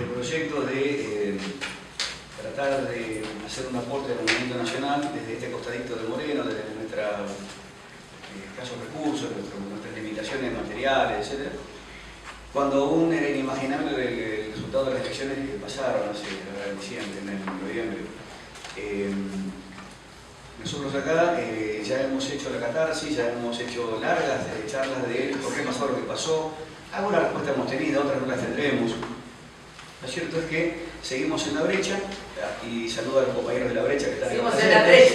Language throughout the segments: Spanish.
este proyecto de tratar de hacer un aporte al movimiento nacional desde este costadito de Moreno, desde nuestros escasos recursos, nuestras limitaciones materiales, etc. Cuando aún era inimaginable el resultado de las elecciones que pasaron hace diciembre, en noviembre. Nosotros acá ya hemos hecho la catarsis, ya hemos hecho largas charlas de por qué pasó lo que pasó. Algunas respuestas hemos tenido, otras no las tendremos. Lo cierto es que seguimos en la brecha, y saludo a los compañeros de la brecha que están acá presentes.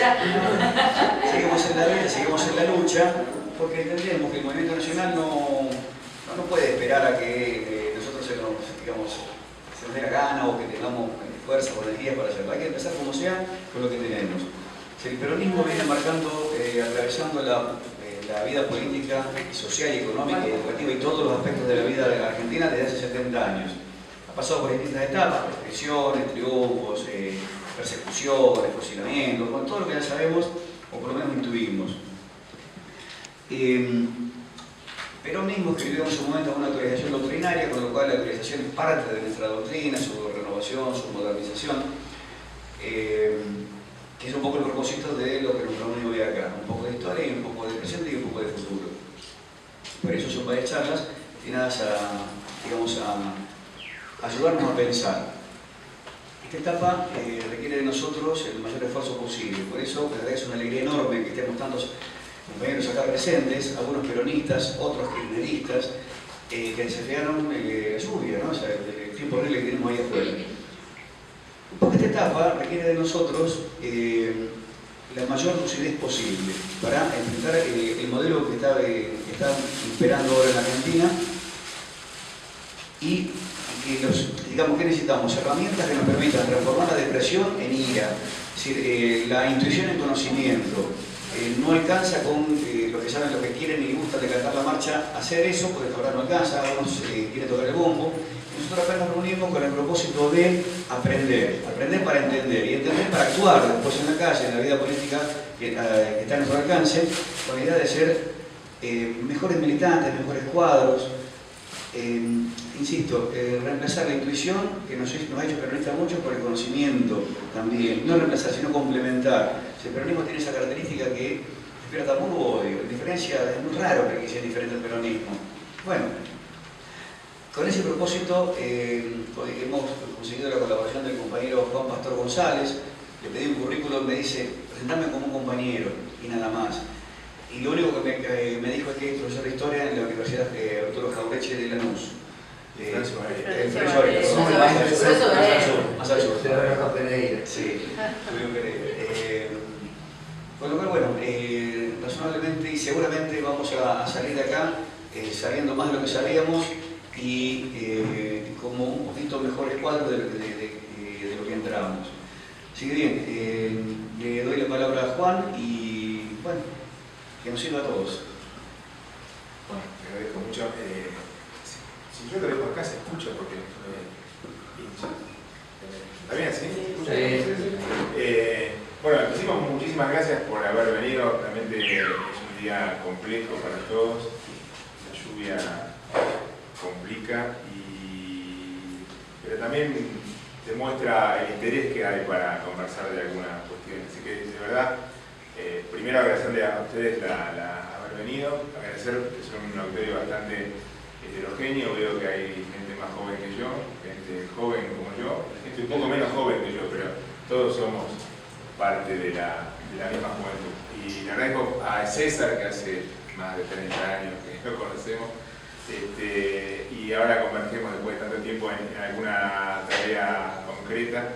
Seguimos en la brecha. Seguimos en la brecha, seguimos en la lucha, porque entendemos que el movimiento nacional no puede esperar a que nosotros se nos dé la gana o que tengamos fuerza o energía para hacerlo. Hay que empezar como sea con lo que tenemos. Si el peronismo viene marcando, atravesando la vida política, social, económica, educativa y todos los aspectos de la vida de la Argentina desde hace 70 años. Ha pasado por distintas etapas, represiones, triunfos, persecuciones, fusilamientos, con todo lo que ya sabemos o por lo menos intuimos. Pero mismo escribió en su momento una actualización doctrinaria, con lo cual la actualización es parte de nuestra doctrina, su renovación, su modernización, que es un poco el propósito de lo que nos reúne hoy acá, un poco de historia y un poco de presente y un poco de futuro. Por eso son varias charlas destinadas a ayudarnos a pensar. Esta etapa requiere de nosotros el mayor esfuerzo posible, por eso la verdad es una alegría enorme que estemos tantos compañeros acá presentes, algunos peronistas, otros kirchneristas, que desafiaron la lluvia, ¿no? O sea, el tiempo horrible que tenemos ahí afuera. Porque esta etapa requiere de nosotros la mayor lucidez posible para enfrentar el modelo que está imperando ahora en la Argentina y digamos que necesitamos herramientas que nos permitan transformar la depresión en ira, es decir, la intuición en conocimiento. No alcanza con los que saben lo que quieren y les gusta de cantar la marcha hacer eso, porque ahora no alcanza, algunos quieren tocar el bombo. Nosotros acá nos reunimos con el propósito de aprender para entender y entender para actuar después en la calle, en la vida política que está a nuestro alcance, con la idea de ser mejores militantes, mejores cuadros. Insisto, reemplazar la intuición, que nos ha hecho peronistas mucho, por el conocimiento también. No reemplazar, sino complementar. El peronismo tiene esa característica que despierta muy odio. En diferencia, es muy raro que sea diferente al peronismo. Bueno, con ese propósito hemos conseguido la colaboración del compañero Juan Pastor González. Le pedí un currículum, me dice, presentame como un compañero y nada más. Y lo único que me dijo es que es profesor de historia en la Universidad Arturo Jaureche de Lanús. Más al sur. Sí, con lo cual, bueno, razonablemente y seguramente vamos a salir de acá sabiendo más de lo que sabíamos y como un poquito mejores cuadros de lo que entramos. Así que bien, le doy la palabra a Juan y bueno, que nos sirva a todos. Bueno, te agradezco mucho. Si yo lo dejo acá se escucha porque ¿está bien así? Bueno, al principio muchísimas gracias por haber venido. Realmente es un día complejo para todos. La lluvia complica, pero también demuestra el interés que hay para conversar de algunas cuestiones. Así que de verdad, primero agradecerle a ustedes haber venido, agradecer que son un auditorio bastante heterogéneo. Veo que hay gente más joven que yo, gente joven como yo, gente un poco menos joven que yo, pero todos somos parte de la misma juventud. Y le agradezco a César, que hace más de 30 años que lo conocemos, y ahora convergemos después de tanto tiempo en alguna tarea concreta,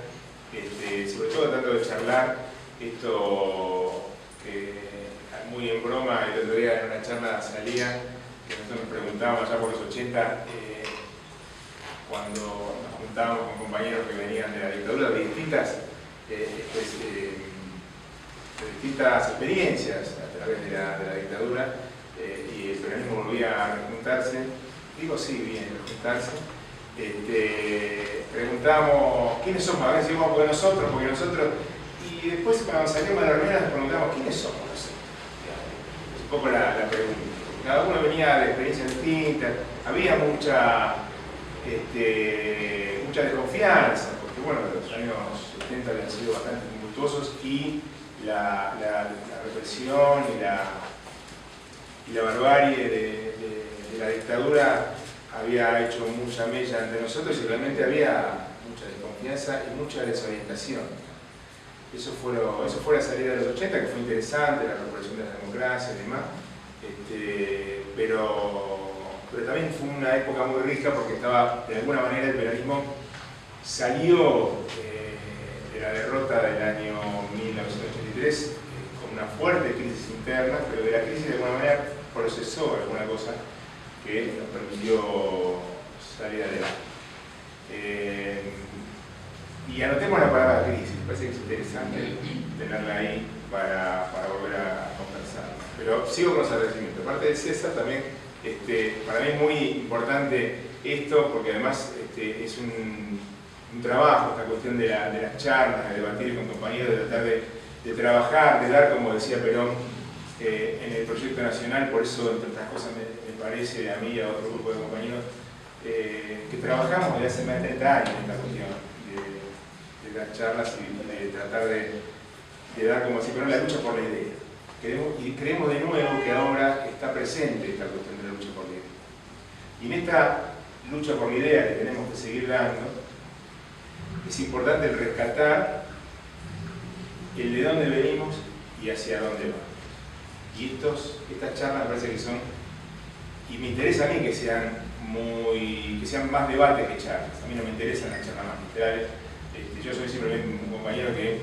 sobre todo tratando de charlar esto que muy en broma el otro día en una charla salía, que nosotros nos preguntábamos ya por los 80, cuando nos juntábamos con compañeros que venían de la dictadura, de distintas experiencias a través de la dictadura, y el peronismo volvía a juntarse, digo sí, bien, juntarse. Preguntamos quiénes somos, a veces decimos porque nosotros, y después cuando salimos de la reunión nos preguntamos quiénes somos nosotros. Es un poco la pregunta. Cada uno venía de experiencias distintas, había mucho mucha desconfianza, porque bueno, los años 70 habían sido bastante tumultuosos y la represión y la barbarie de la dictadura había hecho mucha mella entre nosotros y realmente había mucha desconfianza y mucha desorientación. Eso fue la salida de los 80, que fue interesante, la recuperación de la democracia y demás, pero también fue una época muy rica porque estaba, de alguna manera, el peronismo salió de la derrota del año 1983 con una fuerte crisis interna, pero de la crisis de alguna manera procesó alguna cosa que nos permitió salir adelante. Y anotemos la palabra crisis, me parece que es interesante tenerla ahí para volver a conversar. Pero sigo con los agradecimientos. Aparte de César, también para mí es muy importante esto, porque además es un trabajo, esta cuestión de las charlas, de debatir con compañeros, de tratar de trabajar, de dar, como decía Perón, en el proyecto nacional. Por eso, entre otras cosas, me parece a mí y a otro grupo de compañeros que trabajamos desde hace más de 30 años en esta cuestión de las charlas y de tratar de dar, como decía Perón, la lucha por la idea. Y creemos de nuevo que ahora está presente esta cuestión de la lucha por la idea. Y en esta lucha por la idea que tenemos que seguir dando, es importante el rescatar el de dónde venimos y hacia dónde vamos. Y estas charlas me parece que son, y me interesa a mí que sean más debates que charlas. A mí no me interesan las charlas magistrales. Yo soy simplemente un compañero que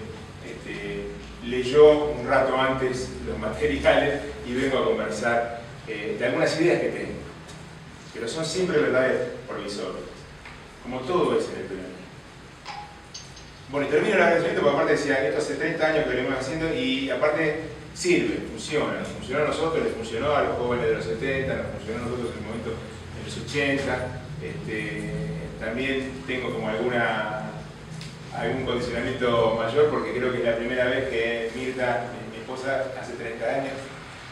leyó un rato antes los materiales y vengo a conversar de algunas ideas que tengo, pero son siempre verdades provisorias, como todo es en el peronismo. Bueno, y termino el agradecimiento porque aparte decía, esto hace 30 años que lo venimos haciendo y aparte sirve, funciona. Nos funcionó a nosotros, les funcionó a los jóvenes de los 70, nos funcionó a nosotros en el momento de los 80. También tengo como algún condicionamiento mayor porque creo que es la primera vez que Mirta, mi esposa, hace 30 años,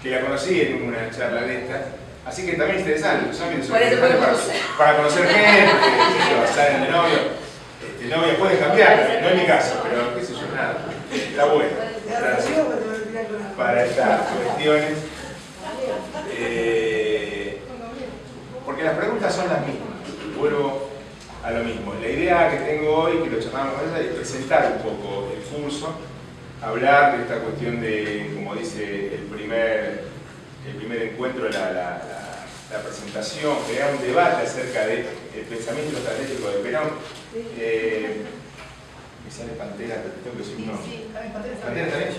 que la conocí en una charla de esta. Así que también es interesante, los ámbitos son interesantes para conocer gente, salen de novio. Novia puede cambiar, no es mi caso, pero qué sé yo, nada. Está bueno para estas cuestiones. Porque las preguntas son las mismas. Vuelvo a lo mismo. La idea que tengo hoy, que lo charlamos es presentar un poco el curso, hablar de esta cuestión de, como dice el primer encuentro, la presentación, crear un debate acerca del pensamiento estratégico de Perón. Me sale Pantera, pero tengo que decir un nombre. Pantera también.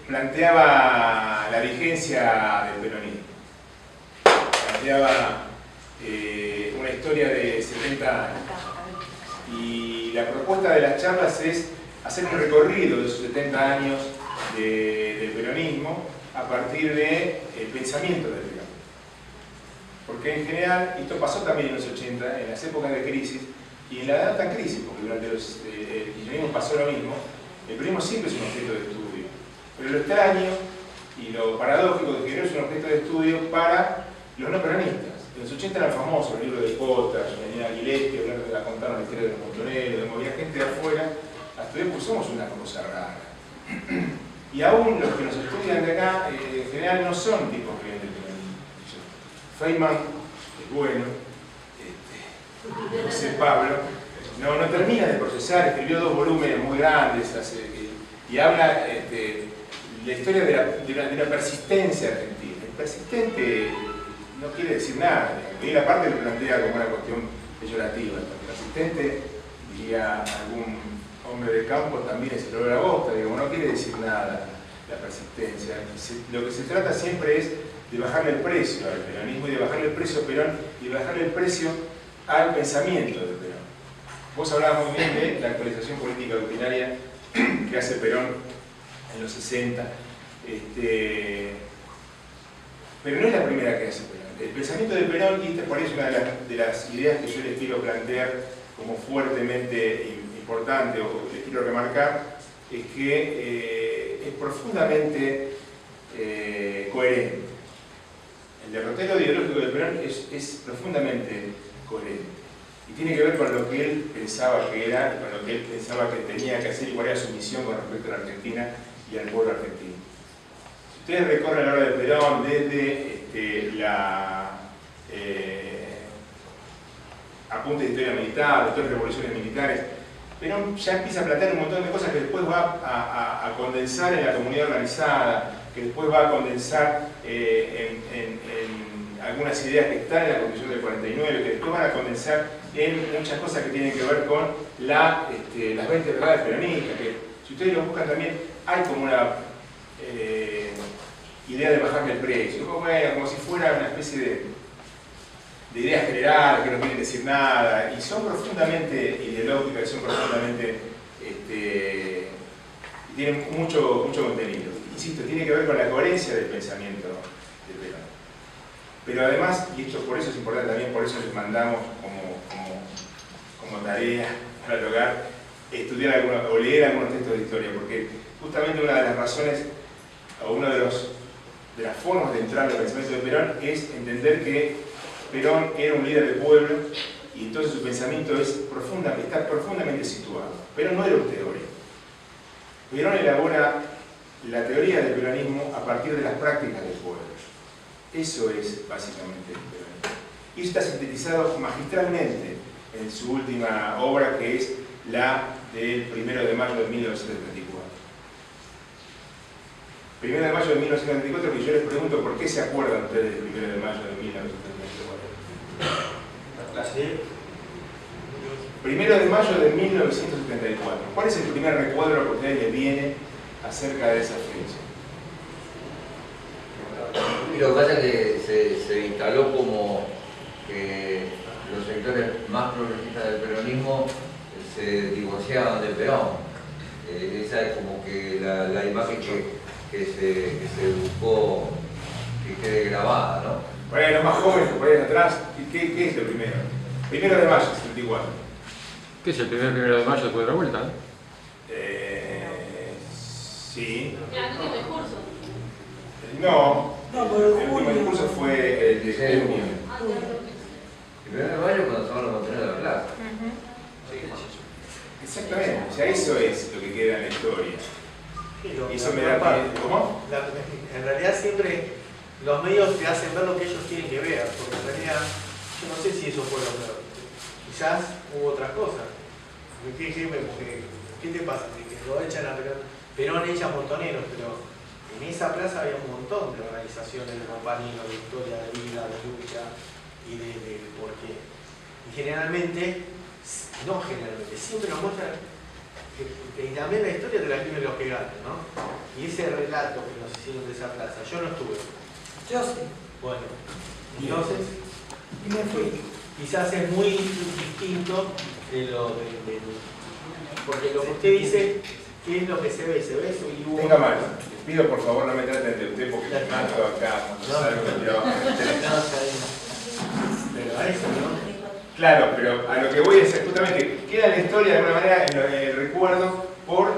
Planteaba la vigencia del peronismo. Planteaba una historia de 70 años. Y la propuesta de las charlas es hacer un recorrido de esos 70 años del peronismo a partir del pensamiento del peronismo. Porque en general, esto pasó también en los 80, en las épocas de crisis, y en la edad tan crisis, porque durante el kirchnerismo pasó lo mismo, el peronismo siempre es un objeto de estudio. Pero lo extraño y lo paradójico de que no es un objeto de estudio para los no peronistas. En los 80 eran famosos el libro de Potas, venía Aguiletti, la contaron la historia de los montoneros, de movía gente de afuera, hasta hoy pues somos una cosa rara. Y aún los que nos estudian de acá, en general no son tipos que del peronismo. Feynman es bueno, José Pablo no termina de procesar, escribió 2 volúmenes muy grandes y habla la historia de la persistencia argentina. El persistente no quiere decir nada, y la parte lo plantea como una cuestión peyorativa. El persistente, diría algún hombre de campo, también es el olor a bosta, no quiere decir nada la persistencia. Lo que se trata siempre es de bajarle el precio al peronismo y de bajarle el precio a Perón y de bajarle el precio al pensamiento de Perón. Vos hablabas muy bien de la actualización política doctrinaria que hace Perón en los 60, pero no es la primera que hace Perón. El pensamiento de Perón, y esta por ahí es una de las ideas que yo les quiero plantear como fuertemente importante o les quiero remarcar, es que es profundamente coherente. El derrotero ideológico de Perón es profundamente coherente. Y tiene que ver con lo que él pensaba que era, y con lo que él pensaba que tenía que hacer y cuál era su misión con respecto a la Argentina y al pueblo argentino. Si ustedes recorren la obra de Perón desde apunte de historia militar, de todas las revoluciones militares, Perón ya empieza a plantear un montón de cosas que después va a condensar en la comunidad organizada, que después va a condensar en algunas ideas que están en la Constitución del 49, que después van a condensar en muchas cosas que tienen que ver con las 20 verdades peronistas, que si ustedes lo buscan también, hay como una idea de bajarle el precio, como si fuera una especie de ideas generales que no quieren decir nada, y son profundamente ideológicas, y son profundamente tienen mucho contenido. Insisto, tiene que ver con la coherencia del pensamiento de Perón. Pero además, y esto por eso es importante también, por eso les mandamos como tarea para lograr estudiar o leer algunos textos de historia, porque justamente una de las razones, o una de las formas de entrar al pensamiento de Perón es entender que Perón era un líder del pueblo y entonces su pensamiento está profundamente situado. Perón no era un teórico. Perón elabora la teoría del peronismo a partir de las prácticas del pueblo. Eso es básicamente el peronismo. Y eso está sintetizado magistralmente en su última obra, que es la del 1 de mayo de 1934. 1 de mayo de 1934, que yo les pregunto por qué se acuerdan ustedes del 1 de mayo de 1934. ¿Sí? 1 de mayo de 1974. ¿Cuál es el primer recuadro que a ustedes les viene acerca de esa fecha? Y lo que pasa es que se instaló como que los sectores más progresistas del peronismo se divorciaban de Perón. Esa es como que la imagen que se buscó que quede grabada, ¿no? Bueno, los más jóvenes, por ahí atrás, ¿qué es lo primero? 1 de mayo, 74. ¿Qué es el primer 1 de mayo después de la vuelta? Sí. El último discurso. No, pero el último discurso fue el de junio. El 1 de mayo cuando se van a mantener la plaza. Exactamente, o sea, eso es lo que queda en la historia. Sí, Y eso me da pie. ¿Cómo? En realidad siempre los medios te hacen ver lo que ellos quieren que veas, porque en realidad yo no sé si eso fue lo peor. Quizás hubo otras cosas. ¿Qué te pasa? Que lo echan a Perón echa montoneros, pero en esa plaza había un montón de organizaciones de compañeros, de historia, de vida, de lucha y de por qué. Y generalmente, no generalmente, siempre nos muestran y también la historia de la escriben los que ganan, ¿no? Y ese relato que nos hicieron de esa plaza, yo no estuve. Yo sí. Bueno, entonces, Y me fui. quizás es muy distinto de lo porque lo que usted dice, ¿qué es lo que se ve? Se ve eso y hubo... Tenga mano. Les pido por favor no me traten de usted porque me mato acá cuando salgo del trabajo. Pero a eso, ¿no? Claro, pero a lo que voy es justamente queda en la historia de alguna manera en el recuerdo por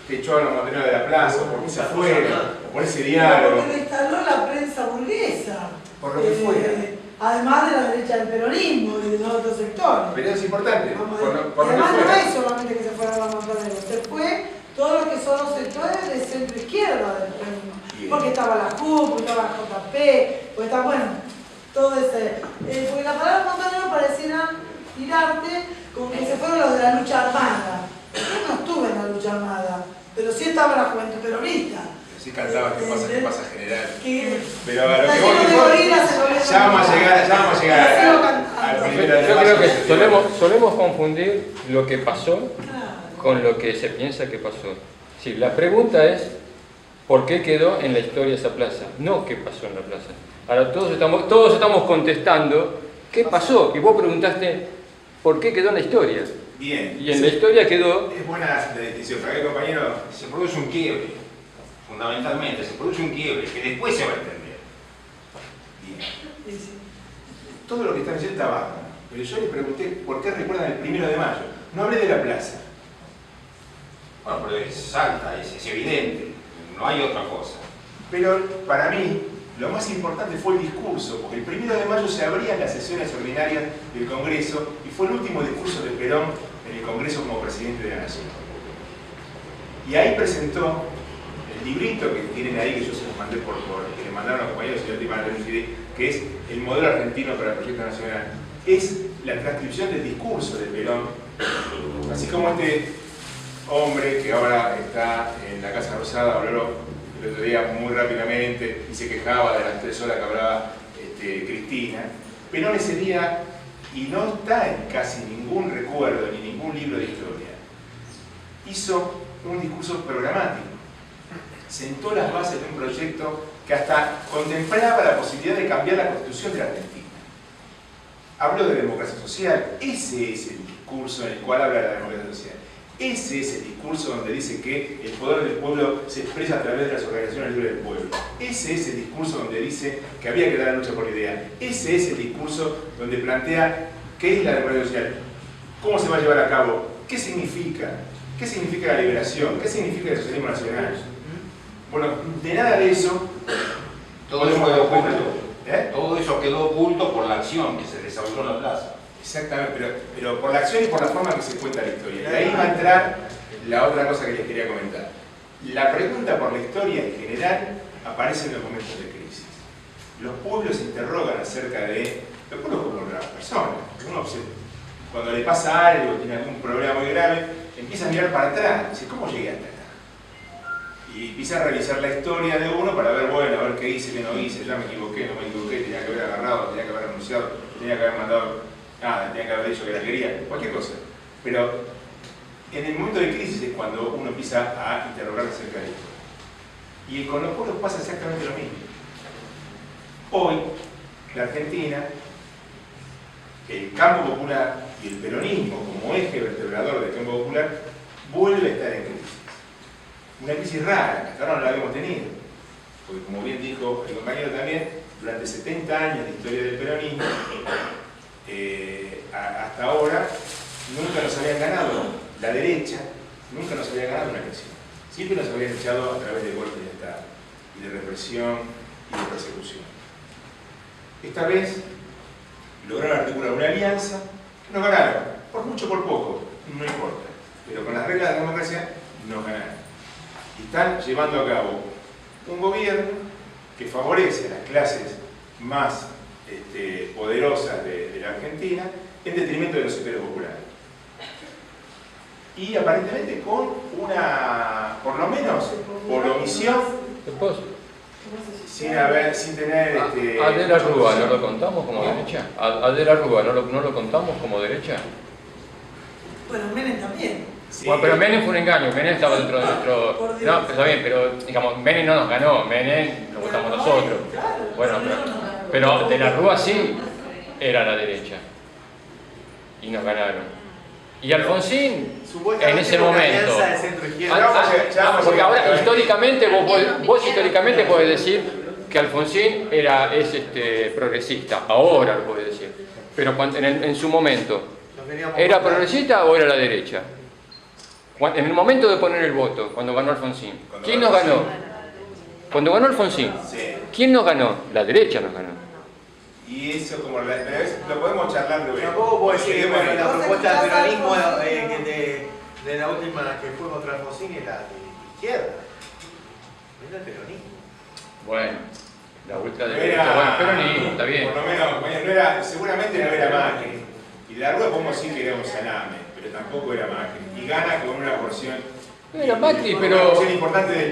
que echaron a los montoneros de la plaza, porque se fueron, por ese diálogo. Porque lo instaló la prensa burguesa. Por lo que fuera. Además de la derecha del peronismo y de los otros sectores. Pero eso es importante, Vamos a por ver. lo que Además no fuera. es solamente que se fueron los montoneros, se fue todo lo que son los sectores de centro izquierda del peronismo. Bien. Porque estaba la CUP, porque estaba la JP, porque está, bueno, todo ese... porque la palabra montonero pareciera tirarte como que se fueron los de la lucha armada. Yo no estuve en la lucha armada, pero sí estaba la juventud peronista. Sí cantaba qué pasa general. Pero a lo Está que lleno de voy gorilas, se volvieron ya vamos a llegar al Yo primero de creo que mayo. solemos confundir lo que pasó con lo que se piensa que pasó. Sí, la pregunta es ¿por qué quedó en la historia esa plaza? No qué pasó en la plaza. Ahora todos estamos contestando qué pasó. Y vos preguntaste ¿por qué quedó en la historia? Bien. Y en la historia quedó... Es buena la distinción, para que compañero Se produce un quiebre, fundamentalmente, se produce un quiebre que después se va a entender. bien. Todo lo que están diciendo está bajo, pero yo les pregunté por qué recuerdan el 1 de mayo. No hablé de la plaza. Bueno, pero es alta, es evidente, no hay otra cosa. Pero para mí, lo más importante fue el discurso, porque el 1 de mayo se abrían las sesiones ordinarias del Congreso y fue el último discurso de Perón en el Congreso como presidente de la Nación. Y ahí presentó el librito que tienen ahí, que yo se los mandé que le mandaron a los compañeros y yo te mandé un CD, que es el modelo argentino para el proyecto nacional. Es la transcripción del discurso de Perón, así como este hombre que ahora está en la Casa Rosada habló el otro día muy rápidamente y se quejaba de las 3 horas que hablaba Cristina. Perón ese día, y no está en casi ningún recuerdo ni ningún libro de historia, hizo un discurso programático, sentó las bases de un proyecto que hasta contemplaba la posibilidad de cambiar la Constitución de la Argentina. Habló de democracia social, ese es el discurso en el cual habla de la democracia social. Ese es el discurso donde dice que el poder del pueblo se expresa a través de las organizaciones libres del pueblo. Ese es el discurso donde dice que había que dar la lucha por la idea. Ese es el discurso donde plantea qué es la democracia social, cómo se va a llevar a cabo, qué significa la liberación, qué significa el socialismo nacional. Bueno, de nada de eso Todo eso quedó oculto. ¿Eh? Todo eso quedó oculto por la acción que se desarrolló en la plaza. Exactamente, pero por la acción y por la forma que se cuenta la historia. Y ahí va a entrar la otra cosa que les quería comentar. La pregunta por la historia en general aparece en los momentos de crisis. Los pueblos se interrogan acerca de... Los pueblos como las personas. Uno cuando le pasa algo, tiene algún problema muy grave, empieza a mirar para atrás. Dice, ¿cómo llegué hasta acá? Y empieza a revisar la historia de uno para ver, bueno, a ver qué hice, qué no hice, ya me equivoqué, no me equivoqué, tenía que haber agarrado, tenía que haber renunciado, tenía que haber mandado nada, tenía que haber dicho que la quería, cualquier cosa. Pero en el momento de crisis es cuando uno empieza a interrogar acerca de esto. Y con los pueblos pasa exactamente lo mismo. Hoy, la Argentina, el campo popular y el peronismo como eje vertebrador del campo popular vuelve a estar en crisis. Una crisis rara, que hasta ahora no la habíamos tenido. Porque como bien dijo el compañero también, durante 70 años de historia del peronismo, hasta ahora nunca nos habían ganado la derecha, nunca nos había ganado una elección. Siempre nos habían echado a través de golpes de Estado, y de represión y de persecución. Esta vez lograron articular una alianza que nos ganaron, por mucho o por poco, no importa, pero con las reglas de la democracia nos ganaron. Y están llevando a cabo un gobierno que favorece a las clases más poderosas de la Argentina en detrimento de los sectores populares. Y aparentemente con una, por lo menos, por omisión, sin tener... ¿A De la Rúa no lo contamos como derecha? ¿A De la Rúa no lo contamos como derecha? Bueno, Menem también. Sí. Bueno, pero Menem fue un engaño, Menem estaba dentro de nuestro... Por Dios. No, pero está bien, pero digamos, Menem no nos ganó, Menem lo votamos nosotros. Claro, Bueno, pero De la Rúa sí era la derecha. Y nos ganaron. Y Alfonsín, en ese momento... Porque ahora, históricamente, vos históricamente podés decir que Alfonsín es progresista, ahora lo podés decir. Pero en su momento, ¿era progresista o era la derecha? En el momento de poner el voto, cuando ganó Alfonsín, ¿quién nos ganó? Cuando ganó Alfonsín, ¿quién nos ganó? La derecha nos ganó. Y eso como lo podemos charlar luego. Tampoco puedo decir que bueno, la ¿Vos propuesta del escuchás peronismo Alfonsín? de la última que fue contra Alfonsín es la de izquierda. Es el peronismo. Bueno, la vuelta de No derecha, bueno, era, peronismo, está bien. por lo menos, no era, seguramente no era Macri. Y de la Rúa podemos decir que era un salame, pero tampoco era Macri. Y gana con una porción... No era Macri, una pero... porción importante de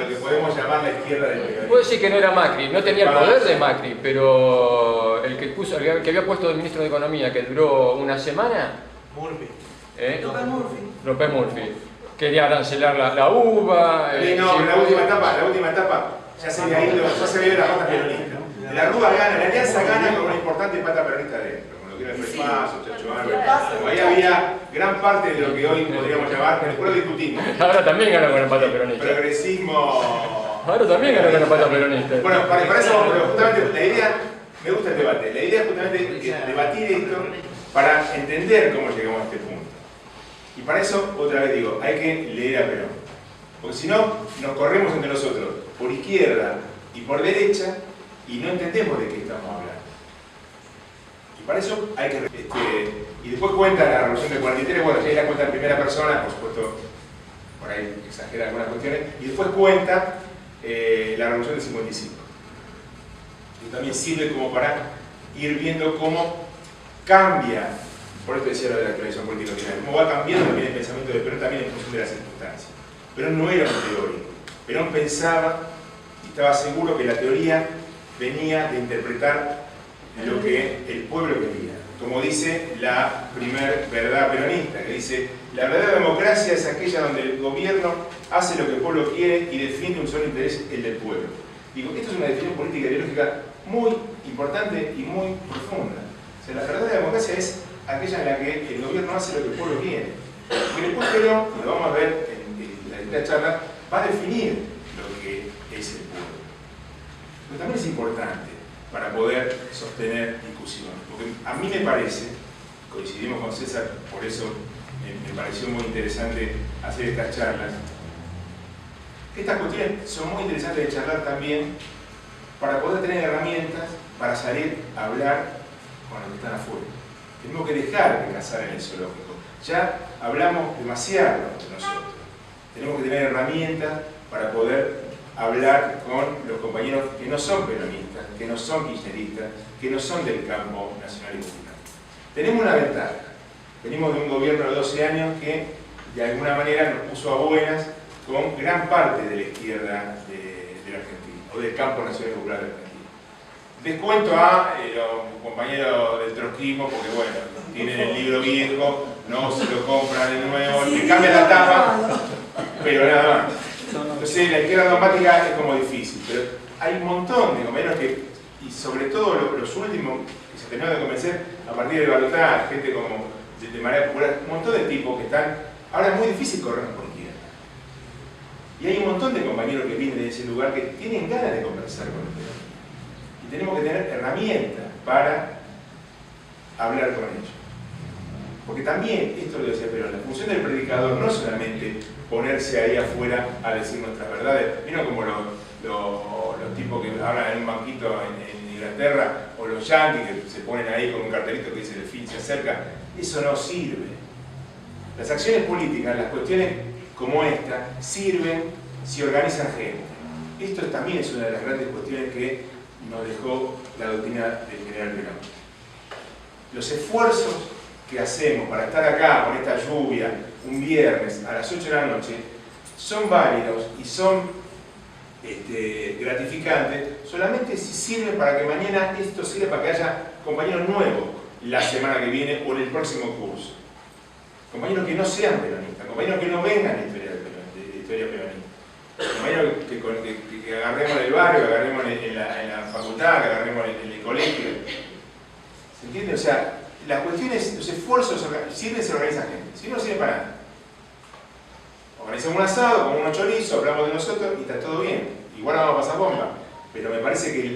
lo que podemos llamar la izquierda del peronismo. Puedo decir que no era Macri, no tenía el poder de Macri, pero el que había puesto de ministro de Economía, que duró una semana, Murphy. López Murphy, quería arancelar la uva. No, la última etapa ya se había ido la pata peronista. La Rúa gana, la Alianza gana con una importante pata peronista adentro, con lo que era el Frepaso, Chacho Ángel. Ahí había gran parte de lo que hoy podríamos llamar, pero después lo discutimos. Ahora también gana con el pata peronista. Progresismo. Ahora también gana con el pata peronista. Bueno, para eso, pero justamente la idea, me gusta el debate. La idea es justamente debatir esto para entender cómo llegamos a este punto. Y para eso, otra vez digo, hay que leer a Perón. Porque si no, nos corremos entre nosotros, por izquierda y por derecha, y no entendemos de qué estamos hablando. Y para eso hay que... y después cuenta la Revolución del 43, bueno, ya la cuenta en primera persona, por supuesto, por ahí exagera algunas cuestiones, y después cuenta la Revolución del 55. Y también sirve como para ir viendo cómo cambia, por esto decía lo de la actualización política, cómo va cambiando también el pensamiento de Perón también en función de las circunstancias. Perón no era un teórico. Perón pensaba y estaba seguro que la teoría venía de interpretar lo que el pueblo quería. Como dice la primer verdad peronista, que dice: la verdadera democracia es aquella donde el gobierno hace lo que el pueblo quiere y defiende un solo interés, el del pueblo. Digo, esto es una definición política ideológica muy importante y muy profunda. O sea, la verdadera democracia es aquella en la que el gobierno hace lo que el pueblo quiere. Y después Perón, y lo vamos a ver en la charla, va a definir lo que es el pueblo. Pero también es importante para poder sostener discusiones. Porque a mí me parece, coincidimos con César, por eso me pareció muy interesante hacer estas charlas, que estas cuestiones son muy interesantes de charlar también para poder tener herramientas para salir a hablar con los que están afuera. Tenemos que dejar de cazar en el zoológico. Ya hablamos demasiado de nosotros. Tenemos que tener herramientas para poder hablar con los compañeros que no son peronistas, que no son kirchneristas, que no son del campo nacional y popular. Tenemos una ventaja. Venimos de un gobierno de 12 años que de alguna manera nos puso a buenas con gran parte de la izquierda de la Argentina, o del campo nacional y popular de la Argentina. Descuento a los compañeros del trotskismo, porque bueno, tienen el libro viejo, no se lo compran de nuevo, le cambian la tapa, pero nada más. Entonces la izquierda dogmática es como difícil, pero hay un montón de compañeros que, y sobre todo los últimos que se terminaron de convencer a partir de Balotage, gente como de manera popular, un montón de tipos que están, ahora es muy difícil corrernos por izquierda. Y hay un montón de compañeros que vienen de ese lugar que tienen ganas de conversar con el peronismo. Y tenemos que tener herramientas para hablar con ellos. Porque también, esto lo decía Perón, la función del predicador no es solamente ponerse ahí afuera a decir nuestras verdades. ¿Vieron como los tipos que hablan en un banquito en Inglaterra, o los yanquis que se ponen ahí con un cartelito que dice el fin se acerca? Eso no sirve. Las acciones políticas, las cuestiones como esta, sirven si organizan gente. Esto también es una de las grandes cuestiones que nos dejó la doctrina del general Perón. Los esfuerzos que hacemos para estar acá con esta lluvia un viernes a las 8 de la noche son válidos y son gratificantes solamente si sirven para que mañana esto sirva para que haya compañeros nuevos la semana que viene o en el próximo curso. Compañeros que no sean peronistas, compañeros que no vengan de historia peronista. Compañeros que agarremos en el barrio, que agarremos en la facultad, que agarremos en el colegio. ¿Se entiende? O sea, las cuestiones, los esfuerzos sirven si organizan gente, si no sirven para nada. Organizamos un asado, con unos chorizos, hablamos de nosotros y está todo bien. Igual vamos a pasar bomba. Pero me parece que el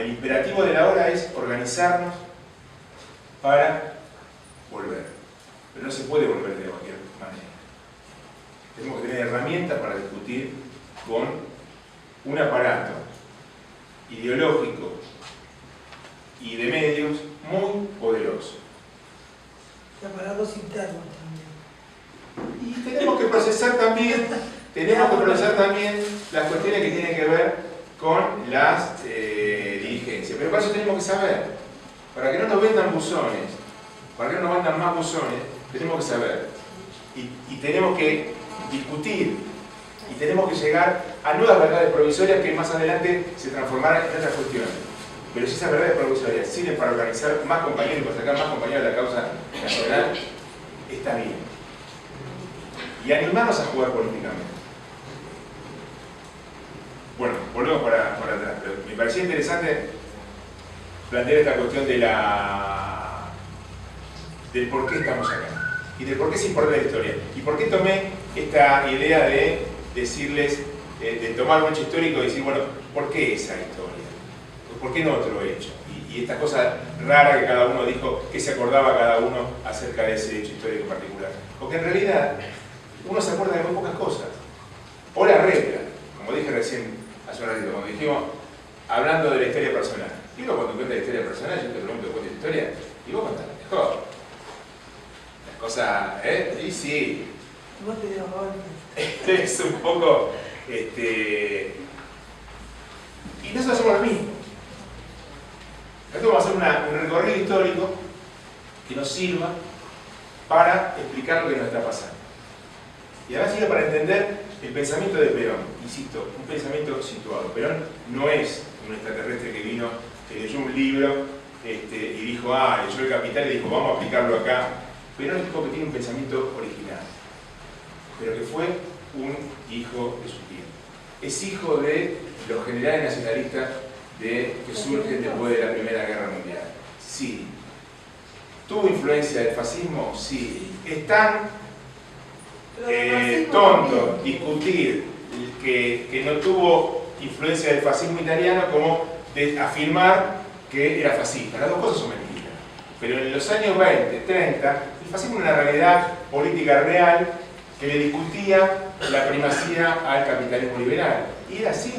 imperativo de la hora es organizarnos para volver. Pero no se puede volver de cualquier manera. Tenemos que tener herramientas para discutir con un aparato ideológico y de medios muy poderoso. Y aparatos internos también. Y tenemos que procesar también las cuestiones que tienen que ver con las dirigencias. Pero para eso tenemos que saber, para que no nos vendan buzones, para que no nos vendan más buzones, tenemos que saber. Y tenemos que discutir, y tenemos que llegar a nuevas verdades provisorias que más adelante se transformarán en otras cuestiones. Pero si esas verdades provisorias sirven para organizar más compañeros y para sacar más compañeros de la causa nacional, está bien. Y animarnos a jugar políticamente. Bueno, volvemos para atrás. Pero me parecía interesante plantear esta cuestión del por qué estamos acá. Y de por qué es importante la historia. Y por qué tomé esta idea de decirles, de tomar un hecho histórico y decir, bueno, ¿por qué esa historia? ¿Por qué no otro hecho? Y esta cosa rara que cada uno dijo, que se acordaba cada uno acerca de ese hecho histórico en particular. Porque en realidad uno se acuerda de muy pocas cosas. O la regla, como dije recién hace un ratito, cuando dijimos, hablando de la historia personal. Y uno cuando cuenta la historia personal, yo te pregunto, ¿cuál es la historia? Y vos contás mejor. Las cosas, y sí. Vos te digo, Es un poco, y nosotros hacemos lo mismo. Nosotros vamos a hacer un recorrido histórico que nos sirva para explicar lo que nos está pasando. Y además sirve para entender el pensamiento de Perón. Insisto, un pensamiento situado. Perón no es un extraterrestre que vino, que leyó un libro y dijo, leyó El Capital y dijo, vamos a aplicarlo acá. Perón es un tipo que tiene un pensamiento original, pero que fue un hijo de su tiempo. Es hijo de los generales nacionalistas que surgen después de la Primera Guerra Mundial. Sí. ¿Tuvo influencia del fascismo? Sí. Es tan tonto discutir que no tuvo influencia del fascismo italiano como de afirmar que era fascista. Las dos cosas son mentiras. Pero en los años 20, 30, el fascismo era una realidad política real que le discutía la primacía al capitalismo liberal. Y era así.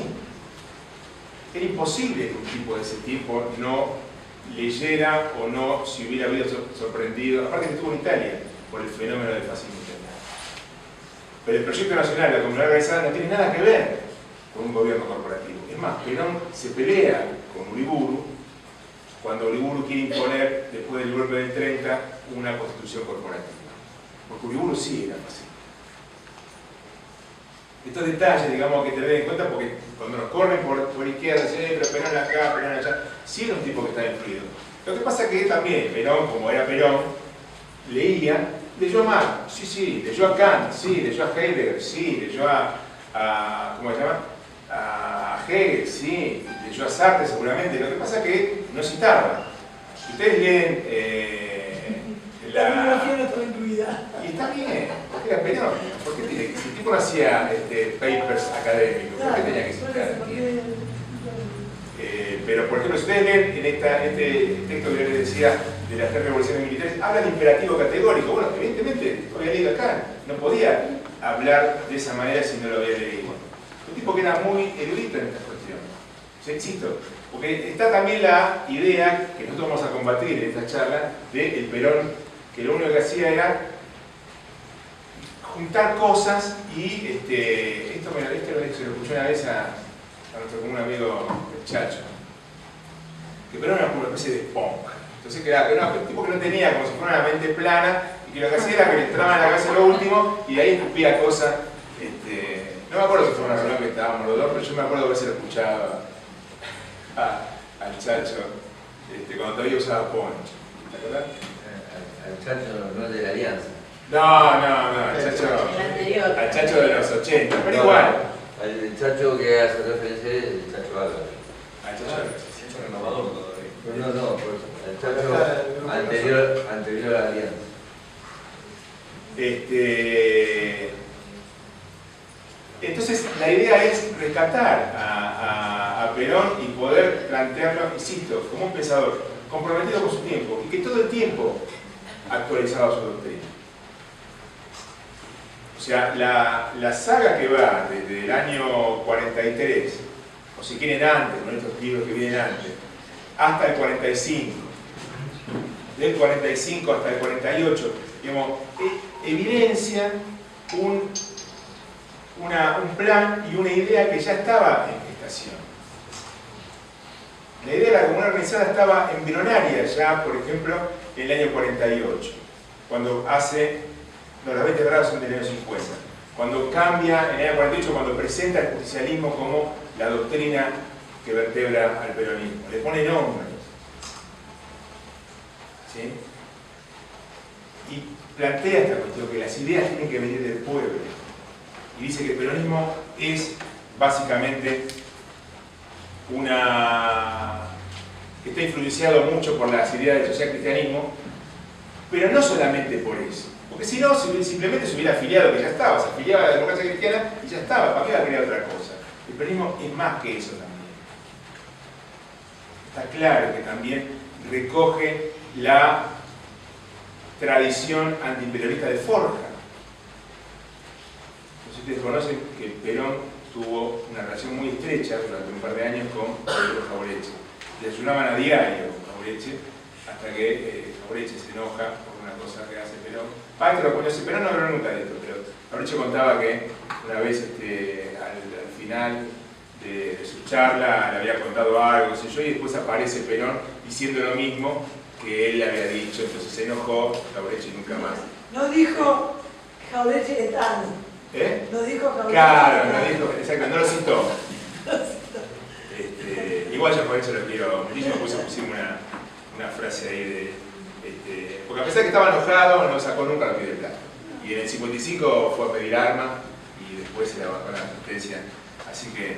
Era imposible que un tipo de ese tipo no leyera o no se hubiera habido sorprendido, aparte que estuvo en Italia, por el fenómeno del fascismo italiano. Pero el proyecto nacional de la comunidad organizada no tiene nada que ver con un gobierno corporativo. Es más, Perón se pelea con Uriburu cuando Uriburu quiere imponer, después del golpe del 30, una constitución corporativa. Porque Uriburu sí era fascista. Estos detalles, digamos, que te den en cuenta, porque cuando nos corren por izquierda, dicen, pero Perón acá, Perón allá, sí era un tipo que está influido. Lo que pasa es que también Perón, como era Perón, leía, leyó a Marx, sí, leyó a Kant, sí, leyó a Heidegger, sí, leyó a ¿cómo se llama? A Hegel, sí, leyó a Sartre seguramente. Lo que pasa es que no citaba. Si ustedes leen la bibliografía no estaba incluida. Y está bien, porque era Perón. ¿Por qué tiene que? Si el tipo no hacía papers académicos, ¿por qué tenía que citar? Pero, por ejemplo, si ustedes leen en este texto que yo les decía de las 3 revoluciones militares, habla de imperativo categórico. Bueno, evidentemente, lo había leído acá. No podía hablar de esa manera si no lo había leído. Un tipo que era muy erudito en estas cuestiones. O sea, insisto, porque está también la idea que nosotros vamos a combatir en esta charla del Perón, que lo único que hacía era juntar cosas y esto se lo escuché una vez a nuestro común amigo el Chacho, que Perón era como una especie de punk. Entonces que era un tipo que no tenía como si fuera una mente plana y que lo que hacía era que le entraba en la cabeza lo último y de ahí escupía cosas. No me acuerdo si fue una reunión que estábamos los dos, pero yo me acuerdo que se lo escuchaba al Chacho cuando todavía usaba poncho. ¿Te acuerdas? Al Chacho no es de la Alianza. No, al Chacho de los 80, pero igual. El Chacho que hace referencia es el Chacho Álvarez. Al Chacho Álvarez. Se ha hecho renovador todavía. No, por eso. El Chacho anterior a la Alianza. Entonces la idea es rescatar a Perón y poder plantearlo, insisto, como un pensador comprometido con su tiempo y que todo el tiempo actualizaba su doctrina. O sea, la saga que va desde el año 43, o si quieren antes, con estos libros que vienen antes, hasta el 45, del 45 hasta el 48, digamos, evidencia un plan y una idea que ya estaba en gestación. La idea de la comunidad organizada estaba embrionaria ya, por ejemplo, en el año 48, cuando los 20 grados son del año 50, cuando cambia en el año 48, cuando presenta el justicialismo como la doctrina que vertebra al peronismo, le pone nombre. ¿Sí? Y plantea esta cuestión, que las ideas tienen que venir del pueblo. Y dice que el peronismo es básicamente que está influenciado mucho por las ideas del socialcristianismo, pero no solamente por eso. Porque si no, simplemente se hubiera afiliado, que ya estaba, se afiliaba a la democracia cristiana y ya estaba, ¿para qué va a crear otra cosa? El peronismo es más que eso también. Está claro que también recoge la tradición antiimperialista de Forja. Ustedes conocen que Perón tuvo una relación muy estrecha durante un par de años con Pedro Jauretche. Desayunaban a diario con Jauretche, hasta que Jauretche se enoja por una cosa que hace Perón. Esto lo pone, Perón no habló nunca de esto, pero Jauretche contaba que una vez al final de su charla le había contado algo, qué sé yo, y después aparece Perón diciendo lo mismo que él le había dicho, entonces se enojó Jauretche y nunca más. No dijo Jauretche tal. No dijo Jauretche. Claro, no dijo, exacto, no lo citó. Igual yo por eso lo quiero, yo pusimos una frase ahí de... porque a pesar de que estaba enojado, no sacó nunca los pies del plato. Y en el 55 fue a pedir arma y después se la bajó la asistencia. Así que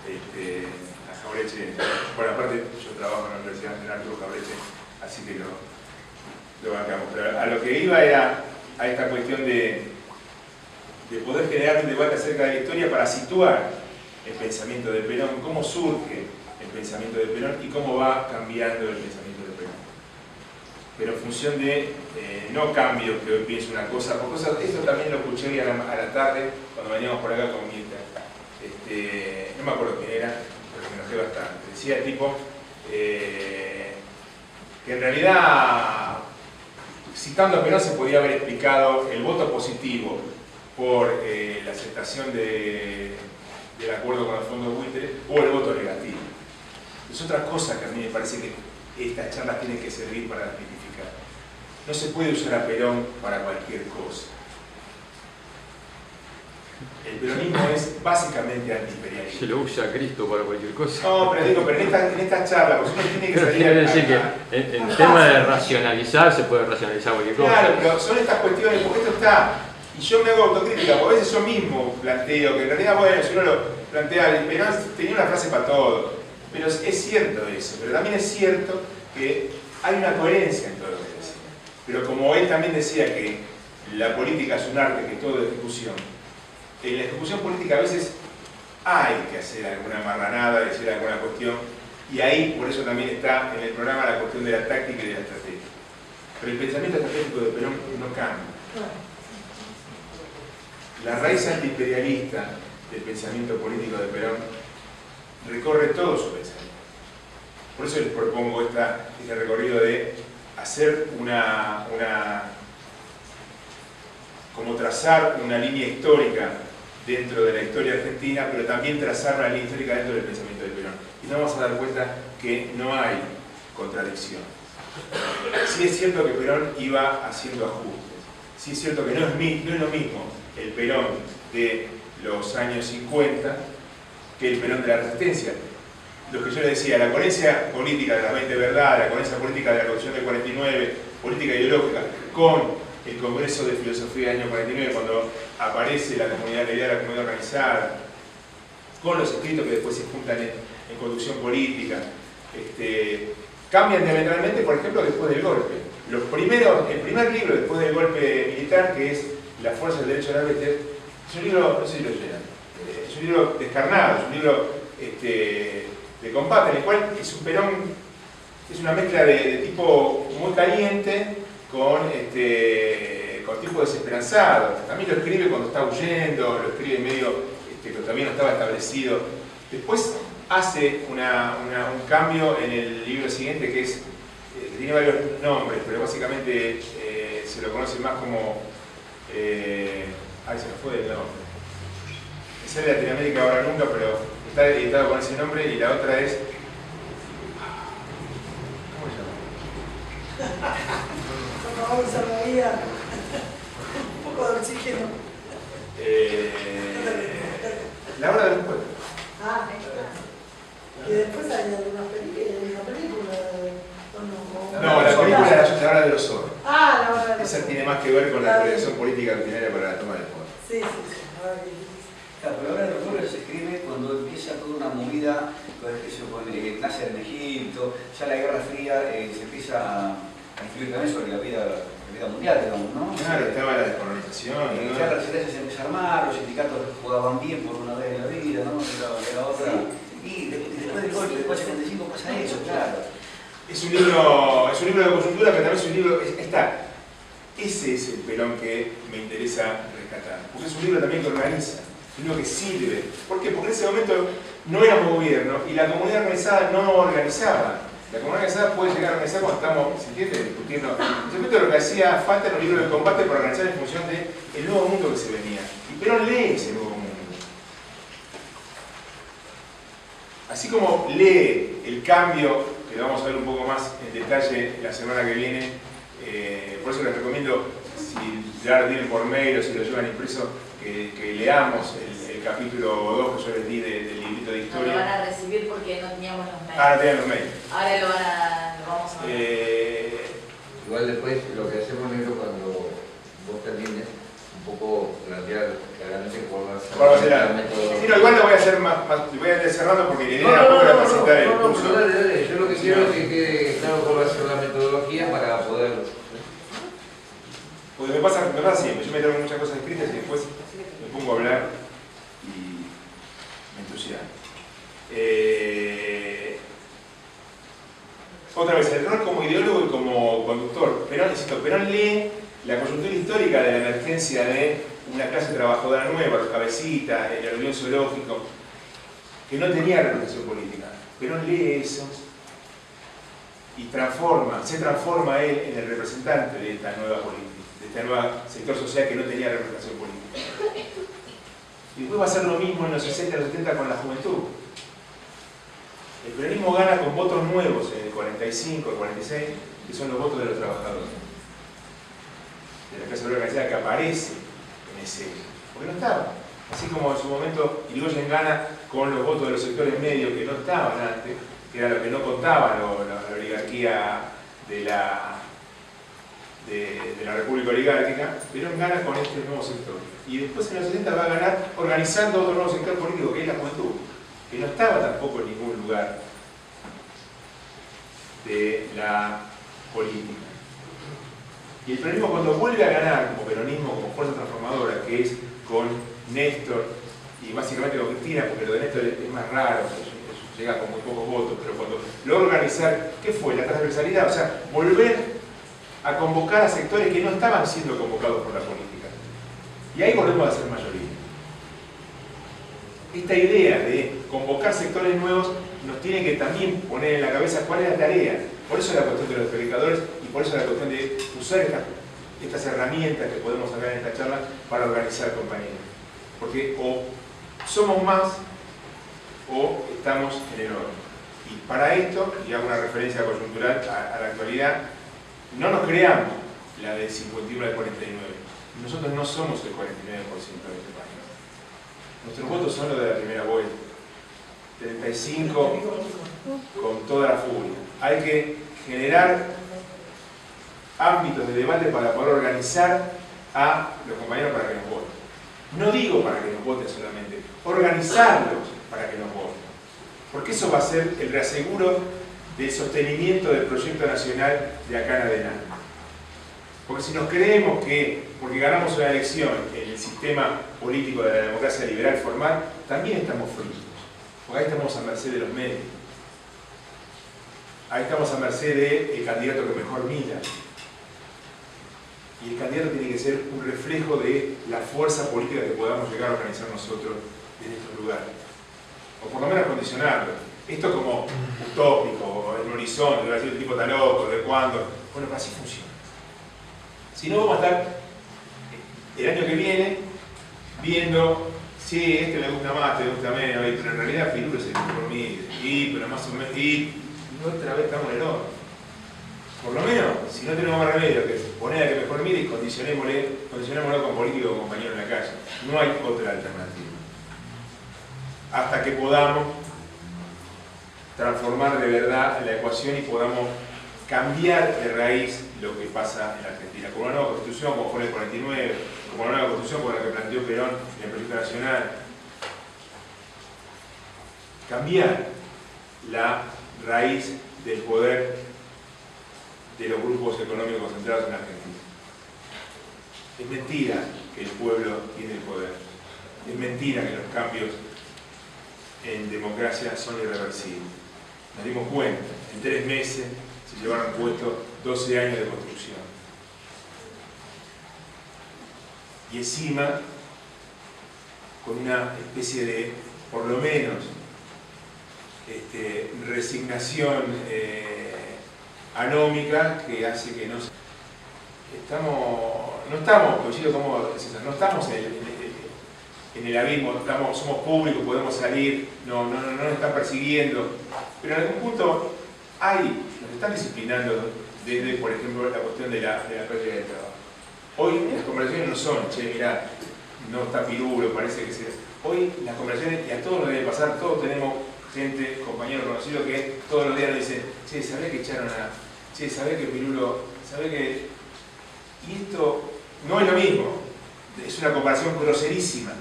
a Jauretche, por aparte yo trabajo en la Universidad Nacional Arturo Jauretche, así que lo bancamos. Pero a lo que iba era a esta cuestión de poder generar un debate acerca de la historia para situar el pensamiento de Perón, cómo surge el pensamiento de Perón y cómo va cambiando el pensamiento de Perón. Pero en función de no cambios que hoy pienso una cosa, esto también lo escuché hoy a la tarde cuando veníamos por acá con Mirta. No me acuerdo quién era, pero me enojé bastante. Decía el tipo que en realidad, citando a Perón, se podía haber explicado el voto positivo por la aceptación del acuerdo con el fondo buitre o el voto negativo. Es otra cosa que a mí me parece que estas charlas tienen que servir para tipificar. No se puede usar a Perón para cualquier cosa. El peronismo es básicamente antiimperialista. Se lo usa a Cristo para cualquier cosa. No, pero digo, pero en esta charla, pues uno tiene que salir quiere decir que en tema de racionalizar se puede racionalizar cualquier cosa. Claro, pero son estas cuestiones, porque esto está, y yo me hago autocrítica, porque a veces yo mismo planteo que en realidad, bueno, si uno lo plantea, Perón tenía una frase para todo, pero es cierto eso, pero también es cierto que hay una coherencia en todo lo que decía. Pero como él también decía que la política es un arte, que todo es ejecución, en la ejecución política a veces hay que hacer alguna marranada, decir alguna cuestión, y ahí por eso también está en el programa la cuestión de la táctica y de la estrategia. Pero el pensamiento estratégico de Perón no cambia. La raíz antiimperialista del pensamiento político de Perón recorre todo su pensamiento. Por eso les propongo este recorrido de hacer como trazar una línea histórica dentro de la historia argentina, pero también trazar una línea histórica dentro del pensamiento de Perón. Y nos vamos a dar cuenta que no hay contradicción. Sí es cierto que Perón iba haciendo ajustes. Sí es cierto que no es lo mismo el Perón de los años 50 que el Perón de la Resistencia. Lo que yo le decía, la coherencia política de las 20 verdades, la coherencia política de la Revolución del 49, política ideológica, con el Congreso de Filosofía del año 49, cuando aparece la comunidad, la idea de la comunidad organizada, con los escritos que después se juntan en conducción política, cambian diametralmente, por ejemplo, después del golpe. El primer libro después del golpe militar, que es La fuerza del derecho al arbitrio, es un libro, no sé si lo llenan, es un libro descarnado, es un libro de combate, en el cual es un Perón, es una mezcla de tipo muy caliente con tipo desesperanzado. También lo escribe cuando está huyendo, lo escribe medio que todavía no estaba establecido. Después hace un cambio en el libro siguiente que tiene varios nombres, pero básicamente se lo conoce más como se me fue el nombre. Es de Latinoamérica ahora nunca, pero está editado con ese nombre, y la otra es... ¿Cómo se llama? Por favor, salvavidas. Un poco de oxígeno. La hora de los pueblos. Ah, y después hay alguna película No, la película es La hora de los zorros. Ah, La hora de los zorros. Esa tiene más que ver con la proyección política ordinaria para la toma del poder. Sí. Claro, pero ahora el doctor se escribe cuando empieza toda una movida, nace en Egipto, ya la Guerra Fría se empieza a influir también sobre la vida mundial, digamos, ¿no? Claro, estaba la descolonización. Ya la resistencia se empieza a armar, los sindicatos jugaban bien por una vez en la vida, ¿no? Era otra. Y después del golpe, después del 75 pasa eso, claro. Es un libro de coyuntura, pero también es un libro... Ese es el Perón que me interesa rescatar. Porque es un libro también que organiza. lo único que sirve. ¿Por qué? Porque en ese momento no éramos gobierno y la comunidad organizada no organizaba. La comunidad organizada puede llegar a organizar cuando estamos, ¿se entiende?, discutiendo. En ese momento lo que hacía falta era un libro de combate para organizar en función del nuevo mundo que se venía. Y Perón lee ese nuevo mundo. Así como lee el cambio, que lo vamos a ver un poco más en detalle la semana que viene, por eso les recomiendo, si ya lo tienen por mail o si lo llevan impreso, que leamos el capítulo 2 que yo les di del librito de historia. No lo van a recibir porque no teníamos los mails. Ah, no tenían los mails. Ahora lo vamos a ver. Igual después lo que hacemos, negro, cuando vos termines, un poco plantear claramente cuál va a ser la metodología. Sí, no, igual lo voy a hacer más voy a ir cerrando porque la idea era presentar el curso. Dale. Yo lo que quiero es que quede claro cuál va a ser la metodología para poder... Porque me pasa siempre, yo me traigo muchas cosas escritas y después me pongo a hablar y me entusiasmo. Otra vez, el rol como ideólogo y como conductor. Perón lee la coyuntura histórica de la emergencia de una clase trabajadora nueva, los Cabecita, el Aluvión Zoológico, que no tenía representación política. Perón lee eso y se transforma él en el representante de esta nueva política, de este nuevo sector social que no tenía representación política. Y después va a hacer lo mismo en los 60 y los 70 con la juventud. El peronismo gana con votos nuevos en el 45, el 46, que son los votos de los trabajadores. De la clase obrera organizada que aparece en ese... porque no estaba. Así como en su momento Irigoyen gana con los votos de los sectores medios que no estaban antes, que era lo que no contaba la oligarquía de la República Oligárquica, Perón gana con este nuevo sector. Y después en los 70 va a ganar organizando otro nuevo sector político, que es la juventud, que no estaba tampoco en ningún lugar de la política. Y el peronismo, cuando vuelve a ganar como peronismo, como fuerza transformadora, que es con Néstor y básicamente con Cristina, porque lo de Néstor es más raro, llega con muy pocos votos, pero cuando logra organizar, ¿qué fue? La transversalidad, o sea, volver a convocar a sectores que no estaban siendo convocados por la política. Y ahí volvemos a ser mayoría. Esta idea de convocar sectores nuevos nos tiene que también poner en la cabeza cuál es la tarea. Por eso la cuestión de los predicadores y por eso la cuestión de usar estas herramientas que podemos sacar en esta charla para organizar compañeros. Porque o somos más o estamos en el orden. Y para esto, y hago una referencia coyuntural a la actualidad, no nos creamos la del 51 al 49. Nosotros no somos el 49% de este país. Nuestros votos son los de la primera vuelta. 35 con toda la furia. Hay que generar ámbitos de debate para poder organizar a los compañeros para que nos voten. No digo para que nos voten solamente, organizarlos para que nos voten. Porque eso va a ser el reaseguro del sostenimiento del proyecto nacional de acá en adelante. Porque si nos creemos que, porque ganamos una elección en el sistema político de la democracia liberal formal, también estamos fritos. Porque ahí estamos a merced de los medios. Ahí estamos a merced del candidato que mejor mira. Y el candidato tiene que ser un reflejo de la fuerza política que podamos llegar a organizar nosotros en estos lugares. O por lo menos condicionarlo. Esto como utópico, en un horizonte, de decir el tipo está loco, de cuándo. Bueno, pero así funciona. Si no, vamos a estar el año que viene viendo, sí, este me gusta más, te gusta menos, pero en realidad Filuro es el que por mí, y pero más o menos, y otra vez estamos en el horno. Por lo menos, si no tenemos más remedio que poner a que mejor mire y condicionémoslo con político o compañero en la calle. No hay otra alternativa. Hasta que podamos transformar de verdad la ecuación y podamos cambiar de raíz lo que pasa en Argentina. Con una nueva constitución, como fue en el 49, como una nueva constitución como la que planteó Perón en el proyecto nacional. Cambiar la raíz del poder de los grupos económicos concentrados en Argentina. Es mentira que el pueblo tiene el poder. Es mentira que los cambios en democracia son irreversibles. Nos dimos cuenta, en 3 meses se llevaron puestos 12 años de construcción. Y encima con una especie de, por lo menos, resignación anómica que hace que no estamos, coincido como César, no estamos en el abismo, somos públicos, podemos salir, no nos están persiguiendo, pero en algún punto nos están disciplinando desde, por ejemplo, la cuestión de la pérdida de trabajo. Hoy las conversaciones no son, che, mirá, no está Pirulo, parece que sea. Hoy las conversaciones, y a todos nos debe pasar, todos tenemos gente, compañeros conocidos que todos los días nos dicen, che, ¿sabés que echaron a... Che, ¿sabés que Pirulo... ¿Sabés que...? Y esto no es lo mismo, es una comparación groserísima,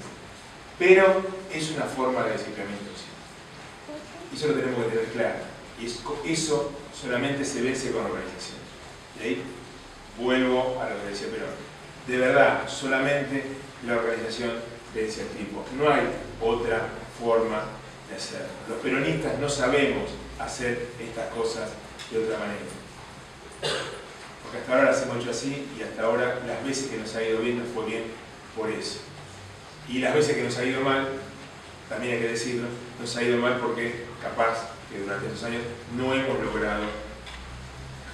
pero es una forma de disciplinamiento. Y eso lo tenemos que tener claro. Y eso solamente se vence con organización. Y ahí vuelvo a lo que decía Perón. De verdad, solamente la organización de ese tipo. No hay otra forma de hacerlo. Los peronistas no sabemos hacer estas cosas de otra manera. Porque hasta ahora las hemos hecho así y hasta ahora las veces que nos ha ido bien nos fue bien por eso. Y las veces que nos ha ido mal, también hay que decirlo, nos ha ido mal porque capaz que durante esos años no hemos logrado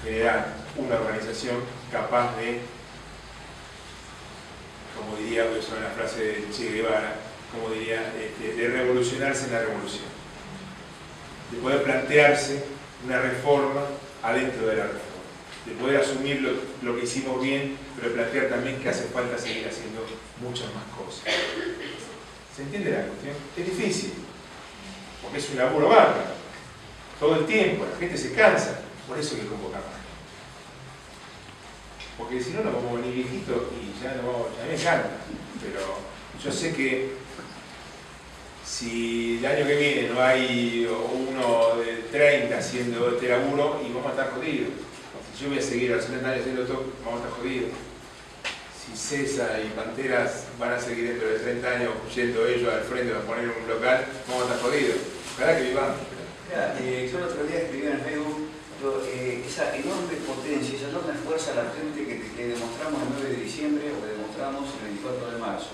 generar una organización capaz de, como diría, voy a usar una frase de Che Guevara, como diría, de revolucionarse en la revolución. De poder plantearse una reforma adentro de la reforma. De poder asumir lo que hicimos bien, pero plantear también que hace falta seguir haciendo muchas más cosas. ¿Se entiende la cuestión? Es difícil, porque es un laburo bárbaro. Todo el tiempo, la gente se cansa, por eso hay que convocar más. Porque si no nos vamos a venir viejitos y ya me encanta. Pero yo sé que si el año que viene no hay uno de 30 haciendo este laburo, y vamos a estar jodidos. Si yo voy a seguir a los 70 años haciendo esto, vamos a estar jodidos. Si César y Panteras van a seguir dentro de 30 años yendo ellos al frente a poner un local, vamos a estar jodidos. Ojalá que vivamos. Mira, yo el otro día escribí en Facebook esa enorme potencia, esa enorme fuerza latente que demostramos el 9 de diciembre o que demostramos el 24 de marzo.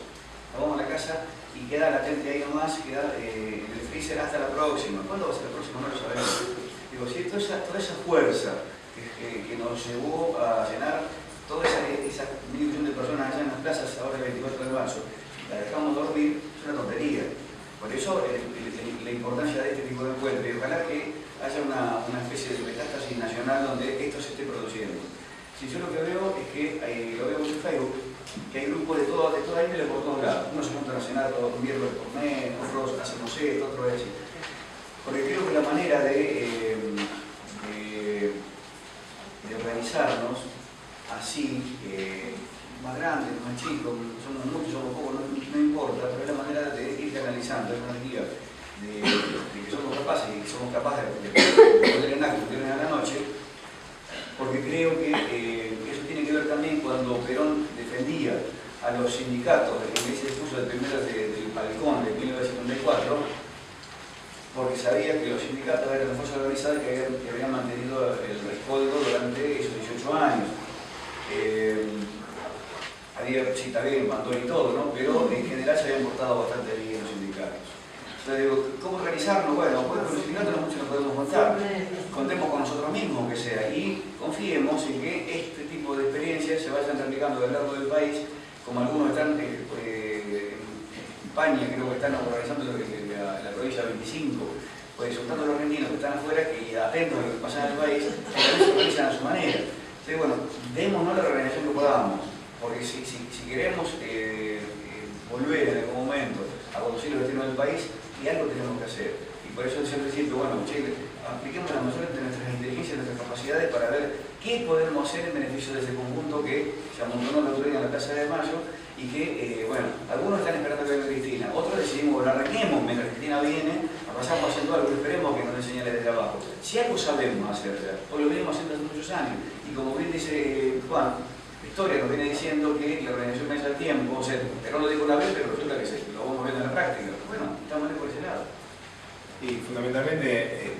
Nos vamos a la casa y queda latente ahí nomás, queda en el freezer hasta la próxima. ¿Cuándo va a ser la próxima? No lo sabemos. Digo, si toda esa fuerza que nos llevó a llenar toda esa 1.000.000 de personas allá en las plazas ahora el 24 de marzo, la dejamos dormir, es una tontería. Por eso la importancia de este tipo de encuentros, y ojalá que haya una especie de metástasis nacional donde esto se esté produciendo. Si yo lo que veo es que, lo veo en Facebook, que hay grupos de toda índole por todos lados. Unos se juntan a cenar todos un miércoles por mes, otros hacemos esto, otros así. Porque creo que la manera de organizarnos así, más grandes, más chicos, somos muchos, somos pocos, no importa, pero es la manera de ir canalizando, es una guía de que somos capaces y somos capaces de poner en acto, de a la noche, porque creo que eso tiene que ver también cuando Perón defendía a los sindicatos, en ese discurso del balcón de 1974, porque sabía que los sindicatos eran la fuerza organizada que habían mantenido el rescoldo durante esos 18 años. Sí, está bien, Pantón y todo, ¿no? Pero en general se habían portado bastante bien los sindicatos. Entonces digo, ¿cómo organizarnos? Bueno, pues con los sindicatos no mucho nos podemos contar. Contemos con nosotros mismos, que sea, y confiemos en que este tipo de experiencias se vayan replicando a lo largo del país, como algunos están en España, creo que están organizando la provincia 25, pues soltando a los argentinos que están afuera, que atentos a lo que pasa en el país, se organizan a su manera. Entonces, bueno, démonos la organización que podamos, porque si queremos volver en algún momento a conducir los destinos del país, y algo tenemos que hacer. Y por eso siempre siento, bueno, che, apliquemos la mayor de nuestras inteligencias, nuestras capacidades para ver qué podemos hacer en beneficio de ese conjunto que se amontonó la otro día en la Plaza de Mayo y que, bueno, algunos están esperando que venga Cristina, otros decidimos, bueno, arranquemos mientras Cristina viene, pasamos haciendo algo, esperemos que nos den señales desde abajo. Si algo sabemos hacer ya, hoy lo venimos haciendo hace muchos años, y como bien dice Juan, la historia nos viene diciendo que la organización vence al tiempo, o sea, pero no lo digo una vez, pero resulta que lo vamos viendo en la práctica. Bueno, estamos por ese lado. Y fundamentalmente,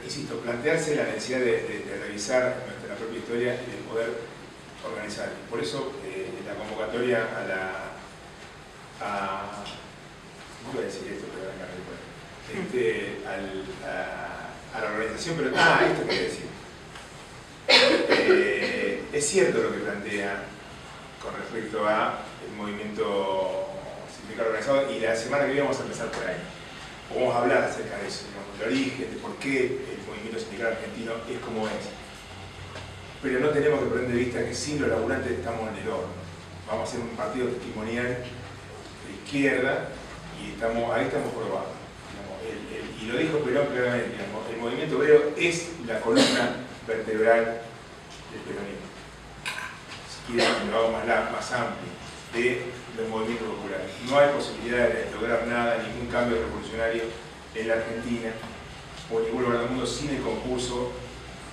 insisto, plantearse la necesidad de revisar nuestra propia historia y de poder organizar. Por eso la convocatoria a no voy a decir esto, pero acá a la organización, pero esto quería decir. Es cierto lo que plantea con respecto a el movimiento sindical organizado, y la semana que viene vamos a empezar por ahí. Vamos a hablar acerca de eso, digamos, del origen, de por qué el movimiento sindical argentino es como es. Pero no tenemos que perder de vista que sin los laburantes estamos en el horno. Vamos a ser un partido testimonial de izquierda y ahí estamos probados. Y lo dijo Perón claramente, digamos, el movimiento obrero es la columna vertebral del peronismo. Si quieren, lo hago más amplio, de los movimientos populares. No hay posibilidad de lograr nada, ningún cambio revolucionario en la Argentina o en ningún lugar del mundo sin el concurso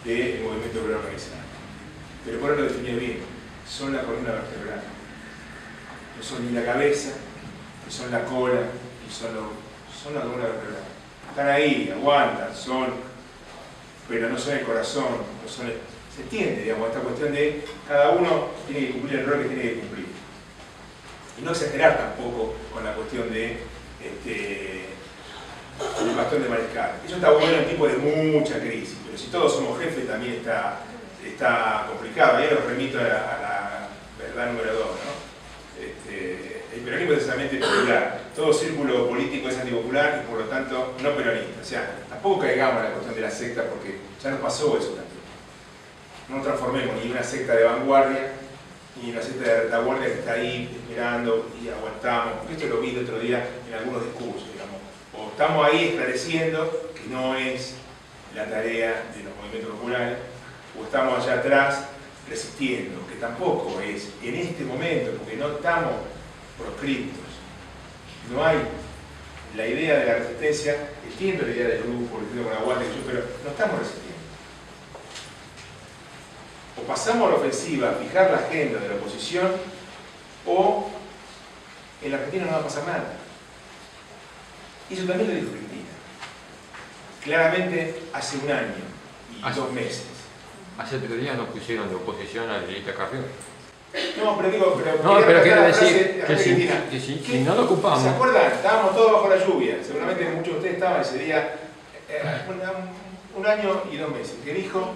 del movimiento obrero organizado. Pero por ahora lo definí bien, son la columna vertebral. No son ni la cabeza, ni son la cola, ni son la columna vertebral. Están ahí, aguantan, pero no son el corazón, se entiende, digamos, esta cuestión de cada uno tiene que cumplir el rol que tiene que cumplir. Y no exagerar tampoco con la cuestión de el bastón de mariscal. Eso está bueno en tiempos de mucha crisis, pero si todos somos jefes también está complicado. Ahí los remito a la verdad número 2, ¿no? El peronismo es necesariamente popular. Todo círculo político es antipopular y por lo tanto no peronista. O sea, tampoco caigamos en la cuestión de la secta porque ya nos pasó eso también. No transformemos ni una secta de vanguardia ni una secta de retaguardia que está ahí esperando y aguantamos. Porque esto lo vi el otro día en algunos discursos, digamos. O estamos ahí esclareciendo que no es la tarea de los movimientos populares, o estamos allá atrás resistiendo, que tampoco es en este momento, porque no estamos proscriptos. No hay la idea de la resistencia, entiendo la idea del grupo, entiendo con aguante, pero no estamos resistiendo. O pasamos a la ofensiva, a fijar la agenda de la oposición, o en la Argentina no va a pasar nada. Y eso también lo dijo Cristina. Claramente hace un año y 2 meses. Hace 3 días nos pusieron de oposición a Lilita Carrión. No, pero digo, pero quiero decir que si no lo ocupamos. ¿Se acuerdan? Estábamos todos bajo la lluvia. Seguramente muchos de ustedes estaban ese día, un año y 2 meses, que dijo,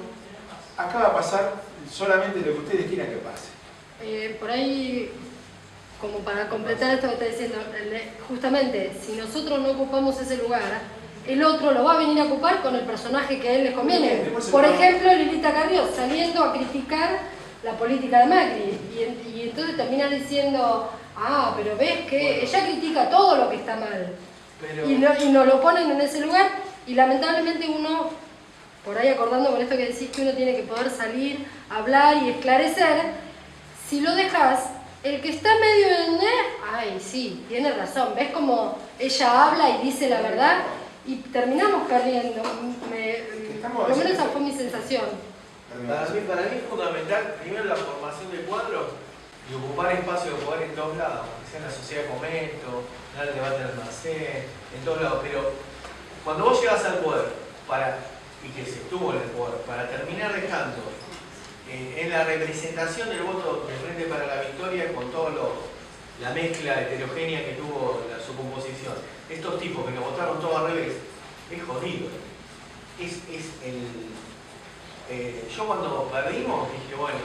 acá va a pasar solamente lo que ustedes quieran que pase. Por ahí, como para completar esto que está diciendo, justamente, si nosotros no ocupamos ese lugar, el otro lo va a venir a ocupar con el personaje que a él les conviene. Por ejemplo, Lilita Carrió, saliendo a criticar la política de Macri. Y entonces termina diciendo, pero ves que ella critica todo lo que está mal. Y nos lo ponen en ese lugar, y lamentablemente uno, por ahí acordando con esto que decís, que uno tiene que poder salir, hablar y esclarecer, si lo dejas, el que está medio en sí, tiene razón, ves como ella habla y dice la verdad, y terminamos perdiendo. Por lo menos esa fue mi sensación. Para mí es fundamental, primero, la formación de cuadros y ocupar espacio de poder en todos lados, que sea en la sociedad de fomento, en el debate del almacén, en todos lados. Pero cuando vos llegas al poder, y que se estuvo en el poder, para terminar dejando en la representación del voto del Frente para la Victoria, con toda la mezcla heterogénea que tuvo su composición, estos tipos que lo votaron todo al revés, es jodido. Yo cuando perdimos dije, bueno,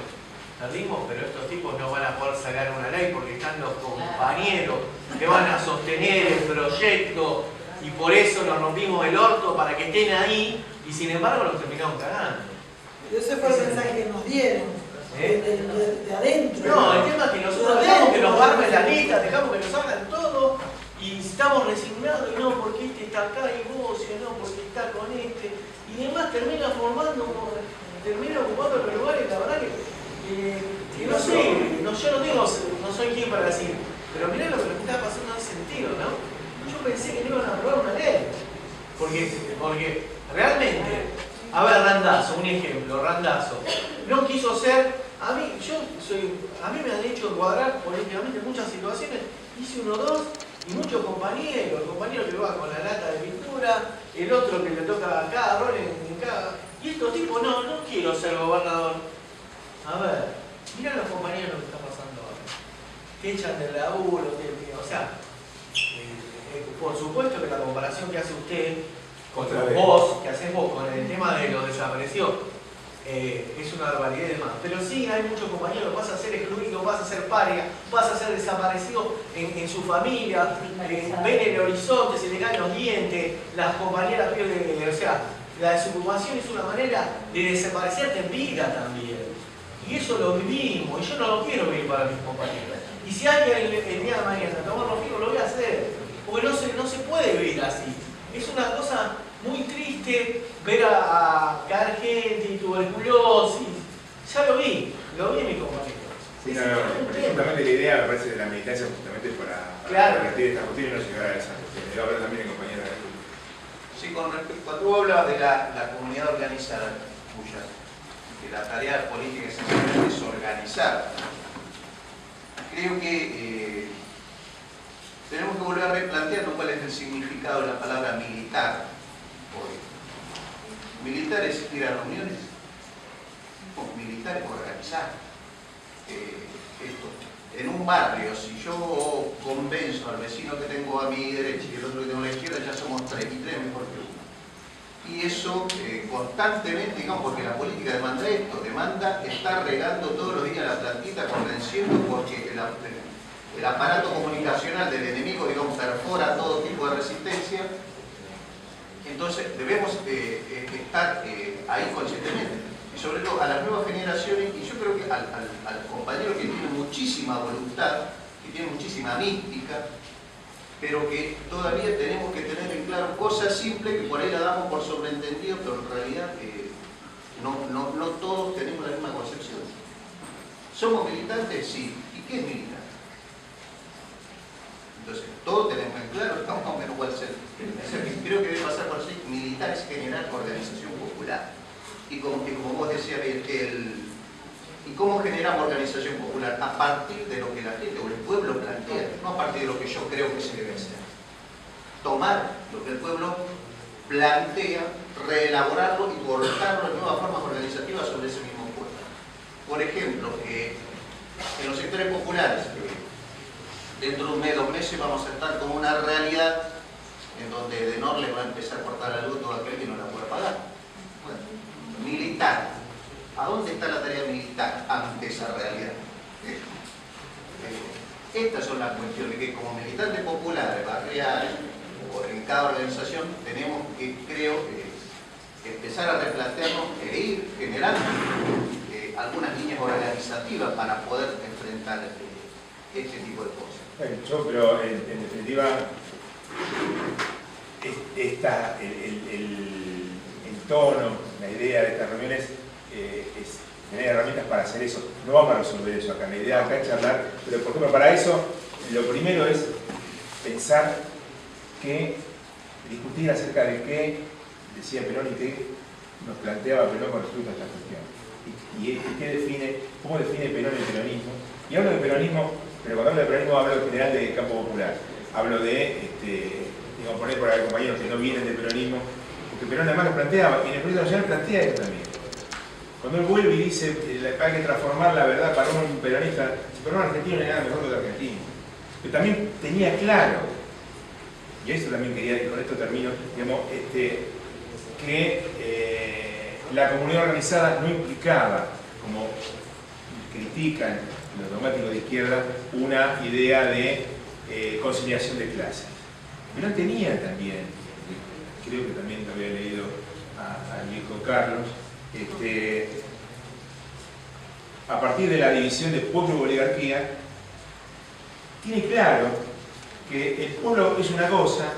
perdimos, pero estos tipos no van a poder sacar una ley porque están los compañeros que van a sostener el proyecto y por eso nos rompimos el orto para que estén ahí, y sin embargo los terminamos cagando. Ese fue el mensaje que nos dieron, de adentro. No, el tema es que nosotros dejamos que nos armen la lista, dejamos que nos hagan todo y estamos resignados, y no, porque este está acá y vos, y no, porque está con este, y demás termina ocupando los lugares, la verdad que no sé, yo no soy quien para decir, pero mirá lo que nos está pasando en ese sentido, ¿no? Yo pensé que no iban a aprobar una ley, porque realmente, a ver, Randazzo, un ejemplo, Randazzo, no quiso ser, a mí me han hecho encuadrar políticamente muchas situaciones, hice 1 o 2, y muchos compañeros, el compañero que va con la lata de pintura, el otro que le toca cada rol en cada... Y estos tipos, no quiero ser gobernador. A ver, mirá los compañeros lo que está pasando ahora. Te echan del laburo, O sea, por supuesto que la comparación que hace usted con Otra vez. vos, que haces vos con el tema de los desaparecidos, es una barbaridad y demás. Pero sí hay muchos compañeros, vas a ser excluido, vas a ser paria, vas a ser desaparecido en su familia, ven el horizonte, se le caen los dientes, las compañeras pierden, o sea, la desocupación es una manera de desaparecerte en vida también. Y eso lo vivimos, y yo no lo quiero vivir para mis compañeros. Y si alguien el día de mañana tomar los fijos, lo voy a hacer, porque no se puede vivir así. Es una cosa muy triste ver a caer gente y tuberculosis. Ya lo vi en mi compañero. Sí, justamente la idea me parece de la militancia justamente para revertir esta cuestión y no llegar a esa cuestión. Yo hablo también en compañera de Julio. Sí, con respecto, cuando tú hablas de la comunidad organizada, cuya que la tarea política esencialmente es organizar, creo que tenemos que volver a replantearnos cuál es el significado de la palabra militar hoy. Militar es ir a reuniones, militar es organizar. Esto. En un barrio, si yo convenzo al vecino que tengo a mi derecha y el otro que tengo a la izquierda, ya somos tres, y tres mejor que uno. Y eso constantemente, digamos, porque la política demanda esto, demanda estar regando todos los días la plantita, convenciendo, porque el aparato comunicacional del enemigo, digamos, perfora todo tipo de resistencia. Entonces debemos estar ahí conscientemente. Y sobre todo a las nuevas generaciones, y yo creo que al compañero que tiene muchísima voluntad, que tiene muchísima mística, pero que todavía tenemos que tener en claro cosas simples que por ahí la damos por sobreentendido, pero en realidad no todos tenemos la misma concepción. ¿Somos militantes? Sí. ¿Y qué es militar? Entonces, todos tenemos en claro más o menos cuál es el. Creo que debe pasar por así. Militar es generar organización popular. Y como vos decías, ¿y cómo generamos organización popular? A partir de lo que la gente o el pueblo plantea, no a partir de lo que yo creo que se debe hacer. Tomar lo que el pueblo plantea, reelaborarlo y volcarlo en nuevas formas organizativas sobre ese mismo pueblo. Por ejemplo, en los sectores populares, dentro de un mes, 2 meses, vamos a estar con una realidad en donde de le va a empezar a cortar la luz a todo aquel que no la pueda pagar. Bueno, militar. ¿A dónde está la tarea militar ante esa realidad? Estas son las cuestiones que como militantes populares, barriales o en cada organización tenemos que, creo, empezar a replantearnos e ir generando algunas líneas organizativas para poder enfrentar este tipo de cosas. Pero en definitiva, el tono, la idea de estas reuniones es tener herramientas para hacer eso. No vamos a resolver eso acá. La idea acá es charlar, pero por ejemplo, para eso, lo primero es pensar discutir acerca de qué decía Perón y qué nos planteaba Perón con respecto a esta cuestión. Cómo define Perón el peronismo. Y hablo de peronismo, pero cuando hablo de peronismo hablo en general de campo popular. Hablo de, digamos, poner por ahí compañeros que no vienen del peronismo, porque Perón además lo planteaba, y en el Proyecto Nacional plantea esto también. Cuando él vuelve y dice hay que transformar la verdad para un peronista, si para un argentino no hay nada mejor que el argentino. Pero también tenía claro, y eso también quería, y con esto termino, digamos, que la comunidad organizada no implicaba, como critican los dogmáticos de izquierda, una idea de conciliación de clases. Perón tenía también, creo que también lo había leído al viejo Carlos, a partir de la división de pueblo y oligarquía, tiene claro que el pueblo es una cosa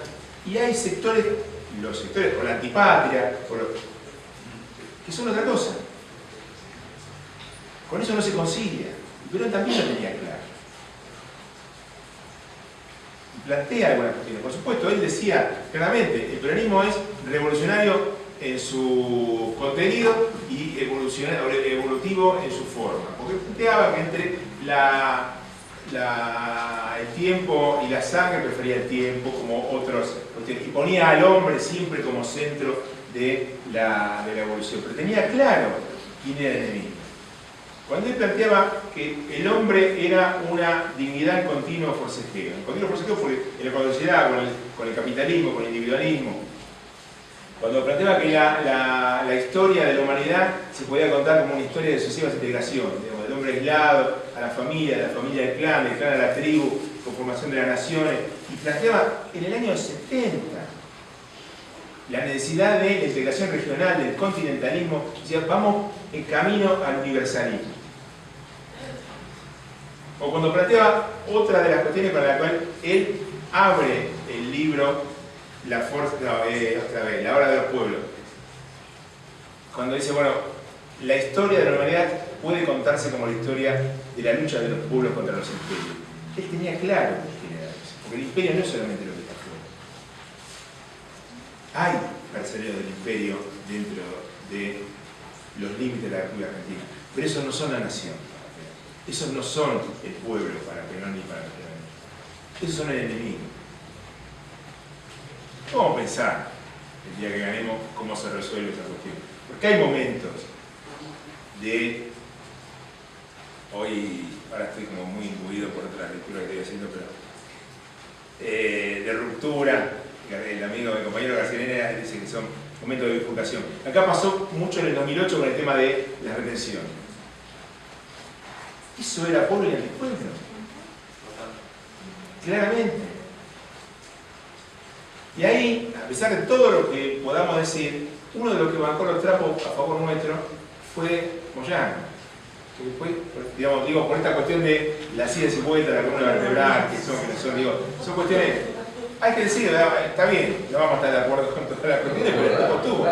y hay sectores, los sectores por la antipatria, que son otra cosa. Con eso no se concilia. Pero él también lo tenía claro. Y plantea algunas cuestiones. Por supuesto, él decía claramente, el peronismo es revolucionario en su contenido y evolutivo en su forma. Porque planteaba que entre el tiempo y la sangre prefería el tiempo como otros, y ponía al hombre siempre como centro de la evolución. Pero tenía claro quién era el enemigo. Cuando él planteaba que el hombre era una dignidad en continuo forcejeo. En continuo forcejeo en la conductividad, con el capitalismo, con el individualismo. Cuando planteaba que la historia de la humanidad se podía contar como una historia de sucesivas integraciones, digamos, del hombre aislado a la familia del clan a la tribu, conformación de las naciones, y planteaba en el año 70 la necesidad de la integración regional, del continentalismo, decía, vamos en camino al universalismo. O cuando planteaba otra de las cuestiones para la cual él abre el libro La Hora de los Pueblos. Cuando dice, bueno, la historia de la humanidad puede contarse como la historia de la lucha de los pueblos contra los imperios. Él tenía claro quién era eso, porque el imperio no es solamente lo que está afuera. Hay mercenarios del imperio dentro de los límites de la República Argentina, pero esos no son la nación. Esos no son el pueblo para Perón ni para Perón. Esos son el enemigo. Vamos a pensar el día que ganemos cómo se resuelve esa cuestión. Porque hay momentos de... Hoy, ahora estoy como muy imbuido por otras lecturas que estoy haciendo, pero... de ruptura. El compañero García Arena dice que son momentos de bifurcación. Acá pasó mucho en el 2008 con el tema de la retención. Eso era pueblo y antipueblo. Claramente. Y ahí, a pesar de todo lo que podamos decir, uno de los que bancó los trapos a favor nuestro fue Moyano. Que después, digamos, digo, por esta cuestión de las idas y vueltas, la columna vertebral, que son cuestiones. Hay que decir, está bien, no vamos a estar de acuerdo con todas las cuestiones, pero el tipo estuvo.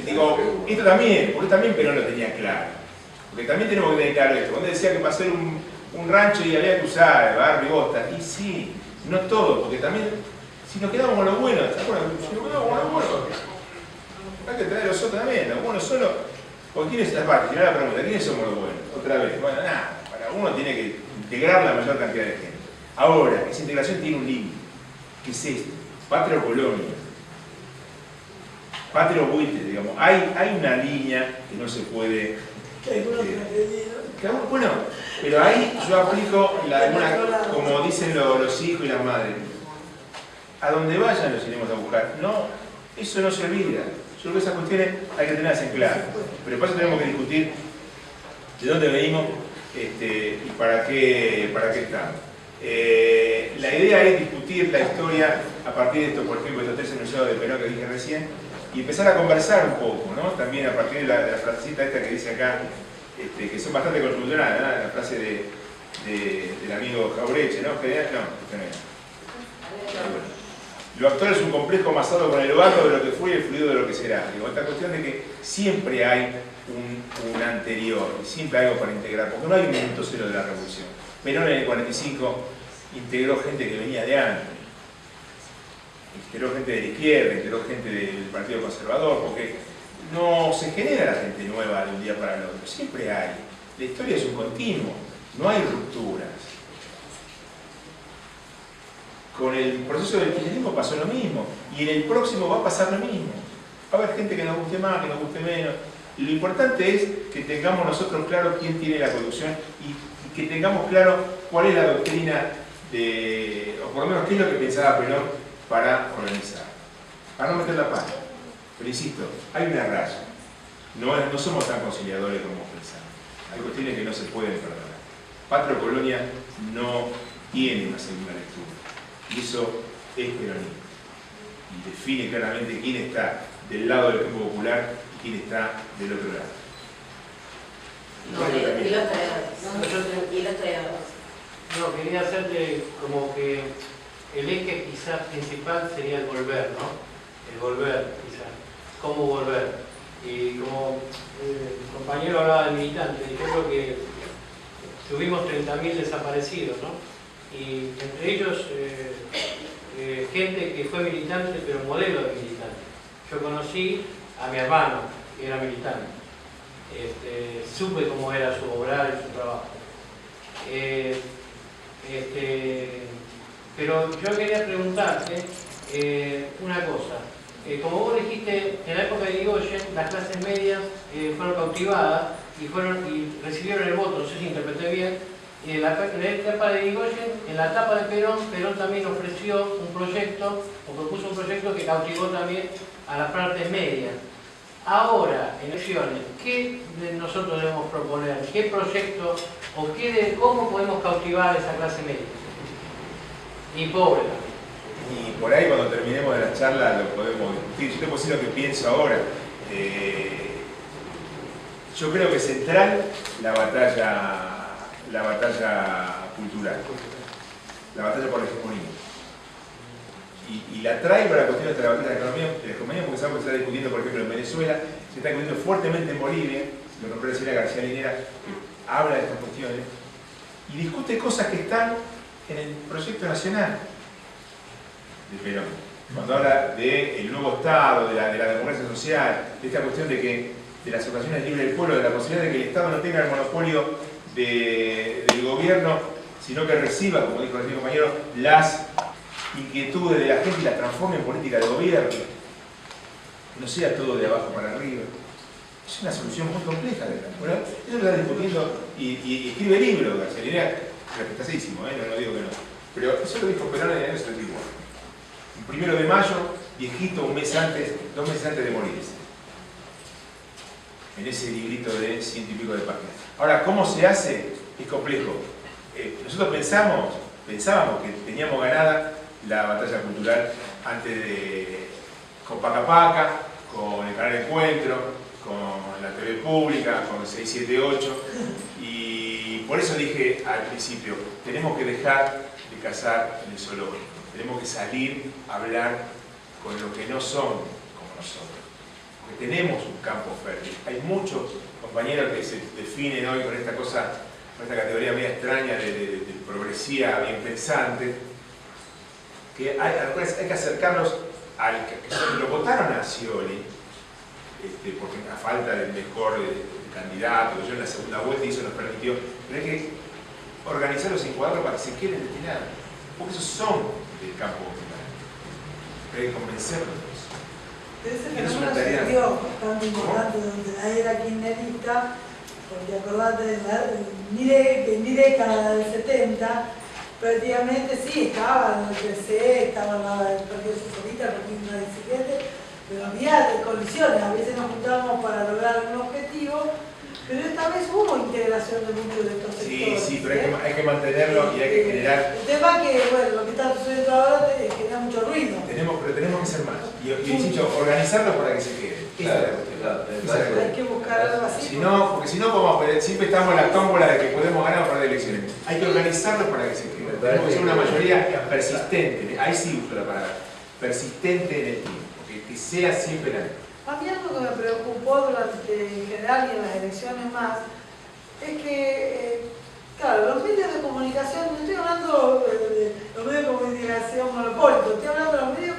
Digo, esto también, porque también Perón lo tenía claro. Porque también tenemos que tener claro esto. Cuando decía que pasó un rancho y había que usar barrio y bosta, y sí, no todo, porque también, si nos quedamos con lo bueno, ¿te acuerdas? Si nos quedamos con lo bueno, hay que traer los otros también, lo bueno solo. ¿Por quiénes es la tirar la pregunta, ¿quiénes somos los buenos? Otra vez, bueno, nada, para uno tiene que integrar la mayor cantidad de gente. Ahora, esa integración tiene un límite, que es esto, patria o colonia. Patria o buitre, digamos. Hay una línea que no se puede... Bueno, pero ahí yo aplico como dicen los hijos y las madres. A donde vayan los iremos a buscar. No, eso no se olvida. Yo creo que esas cuestiones hay que tenerlas en claro. Pero por eso tenemos que discutir de dónde venimos y para qué estamos. La idea es discutir la historia a partir de esto, por ejemplo, estos tres enunciados de Perón que dije recién, y empezar a conversar un poco, ¿no? También a partir de la frasecita esta que dice acá, que son bastante conjunturales, ¿no? La frase del amigo Jaureche, ¿no? Lo actual es un complejo amasado con el barro de lo que fue y el fluido de lo que será. Digo, esta cuestión de que siempre hay un anterior, siempre hay algo para integrar, porque no hay un momento cero de la revolución. Perón en el 45 integró gente que venía de antes, integró gente de la izquierda, integró gente del Partido Conservador, porque no se genera la gente nueva de un día para el otro, siempre hay. La historia es un continuo, no hay rupturas. Con el proceso del kirchnerismo pasó lo mismo, y en el próximo va a pasar lo mismo. Va a haber gente que nos guste más, que nos guste menos. Y lo importante es que tengamos nosotros claro quién tiene la conducción y que tengamos claro cuál es la doctrina o por lo menos qué es lo que pensaba Perón para organizar. Para no meter la pata. Pero insisto, hay una raya. No somos tan conciliadores como pensamos. Hay cuestiones que no se pueden perdonar. Patria o colonia no tiene una segunda lectura. Y eso es peronismo. Y define claramente quién está del lado del campo popular y quién está del otro lado. Y los traidores. No, quería hacerte como que el eje quizás principal sería el volver, ¿no? El volver, quizás. ¿Cómo volver? Y como el compañero hablaba de militantes, yo creo que tuvimos 30.000 desaparecidos, ¿no? Y entre ellos gente que fue militante, pero modelo de militante. Yo conocí a mi hermano, que era militante. Supe cómo era su obrar y su trabajo. Pero yo quería preguntarte una cosa. como vos dijiste, en la época de Irigoyen, las clases medias fueron cautivadas y recibieron el voto, no sé si interpreté bien. Y en la etapa de Irigoyen, en la etapa de Perón, Perón también ofreció un proyecto, o propuso un proyecto que cautivó también a las partes medias. Ahora, en elecciones, ¿qué nosotros debemos proponer? ¿Qué proyecto o cómo podemos cautivar a esa clase media? Y pobre también. Y por ahí cuando terminemos de la charla lo podemos discutir. Yo te puedo decir lo que pienso ahora. Yo creo que es central la batalla cultural, la batalla por la hegemonía. Y la traigo a la cuestión de la batalla de la economía porque sabemos que se está discutiendo, por ejemplo, en Venezuela, se está discutiendo fuertemente en Bolivia, lo nombré recién a García Linera, que habla de estas cuestiones, y discute cosas que están en el proyecto nacional de Perón. Cuando habla del nuevo Estado, de la democracia social, de esta cuestión de las ocasiones libres del pueblo, de la posibilidad de que el Estado no tenga el monopolio del gobierno, sino que reciba, como dijo el compañero, las inquietudes de la gente y las transforme en política de gobierno, que no sea todo de abajo para arriba. Es una solución muy compleja de la. Bueno, eso lo está discutiendo y escribe libros, García Linera, respetadísimo, no digo que no. Pero eso lo dijo Perón en el año 71. El 1 de mayo, viejito, 2 meses antes de morirse. En ese librito de 100 y pico de páginas. Ahora, ¿cómo se hace? Es complejo. Nosotros pensábamos que teníamos ganada la batalla cultural con Paca Paca, con el canal Encuentro, con la TV pública, con 678, y por eso dije al principio, tenemos que dejar de cazar en el zoológico, tenemos que salir a hablar con los que no son como nosotros, porque tenemos un campo fértil. Hay muchos compañeros que se definen hoy con esta cosa, con esta categoría media extraña de progresía bien pensante, que hay que acercarlos al que lo votaron a Scioli, porque a falta del mejor candidato, yo en la segunda vuelta y eso nos permitió, pero hay que organizarlos en cuadros para que se queden destinados, porque esos son del campo popular, pero hay que convencerlos de eso. Pero ese Es una fenómeno tarea surgió bastante importante durante la era kirchnerista, porque acordate de mi década del 70, prácticamente sí, estaba en el PC, estaba el Partido Socialista, el Partido 17, pero había colisiones, a veces nos juntábamos para lograr un objetivo, pero esta vez hubo integración de muchos de estos sectores. Sí, pero hay que mantenerlo y hay que generar. El tema es que, bueno, lo que está sucediendo ahora genera mucho ruido. Pero tenemos que ser más. Y insisto, organizarlo para que se quede. Hay que buscar algo así. Porque si no, siempre estamos en la tómbola de que podemos ganar o perder elecciones. Hay que organizarlo para que se quede. Tenemos que ser una mayoría persistente. Ahí sí uso la palabra. Persistente en el tiempo. Que sea siempre la misma. A mí algo que me preocupó durante en general y en las elecciones más es que, claro, los medios de comunicación, no estoy hablando de los medios de comunicación monopólicos, estoy hablando de los medios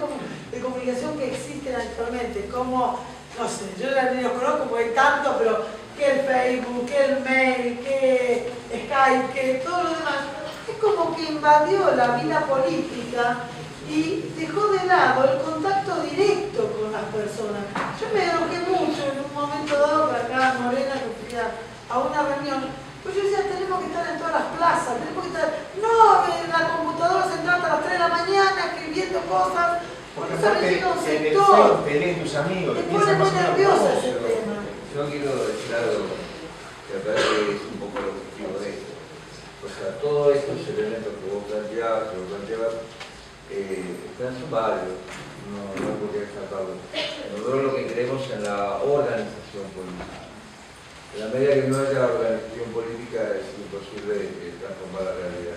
de comunicación que existen actualmente, como, no sé, yo ni los conozco porque hay tantos, pero que el Facebook, que el mail, que Skype, que todo lo demás, es como que invadió la vida política y dejó de lado el contacto directo con las personas. Yo me enojé mucho en un momento dado para acá en Morena, que fui a una reunión, pues yo decía, tenemos que estar en todas las plazas, tenemos que estar, no en la computadora sentada hasta las 3 de la mañana escribiendo cosas, porque eso me llega a un sector. Te leen tus amigos, me pone muy nerviosa ese tema. Yo quiero decir algo que me parece que es un poco el objetivo de esto. O sea, todos estos elementos que vos planteabas, son válidos, no hay por qué destacarlos. Nosotros lo que creemos en la organización política. En la medida que no haya organización política es imposible transformar la realidad.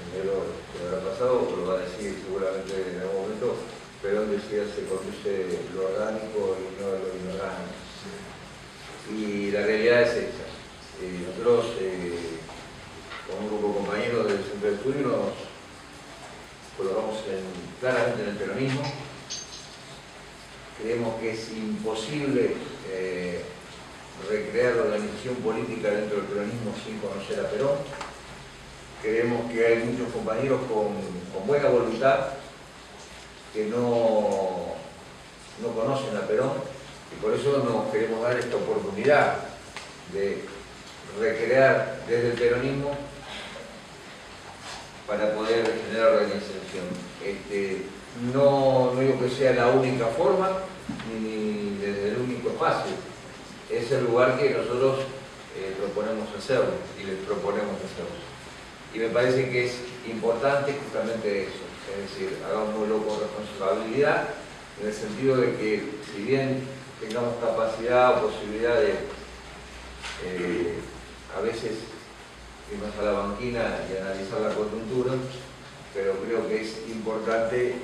Primero, se habrá pasado, o lo va a decir seguramente en algún momento, Perón decía se conduce lo orgánico y no lo inorgánico. Y la realidad es esa. Nosotros, con un grupo de compañeros del Centro de Estudio, nos colocamos claramente en el peronismo. Creemos que es imposible recrear la organización política dentro del peronismo sin conocer a Perón. Creemos que hay muchos compañeros con buena voluntad que no conocen a Perón, y por eso nos queremos dar esta oportunidad de recrear desde el peronismo para poder generar organización. No digo que sea la única forma, ni desde el único espacio. Es el lugar que nosotros proponemos hacerlo, y les proponemos hacerlo. Y me parece que es importante justamente eso, es decir, hagámoslo con responsabilidad, en el sentido de que si bien tengamos capacidad o posibilidad de a veces irnos a la banquina y analizar la coyuntura, pero creo que es importante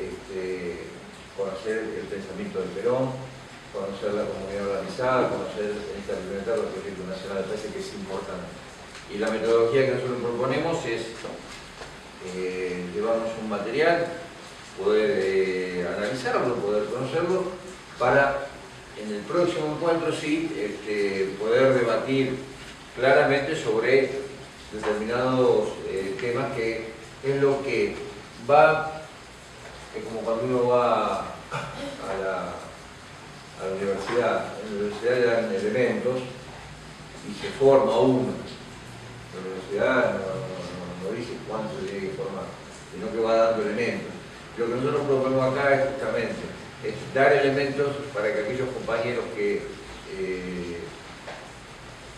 conocer el pensamiento de Perón, conocer la comunidad organizada, conocer implementar los proyectos nacionales, me parece que es importante. Y la metodología que nosotros proponemos es llevarnos un material, poder analizarlo, poder conocerlo, para en el próximo encuentro sí poder debatir claramente sobre determinados temas, que es lo que va, como cuando uno va a la universidad. En la universidad le dan elementos y se forma uno. La universidad no dice cuánto se tiene que formar, sino que va dando elementos. Lo que nosotros proponemos acá es justamente dar elementos para que aquellos compañeros que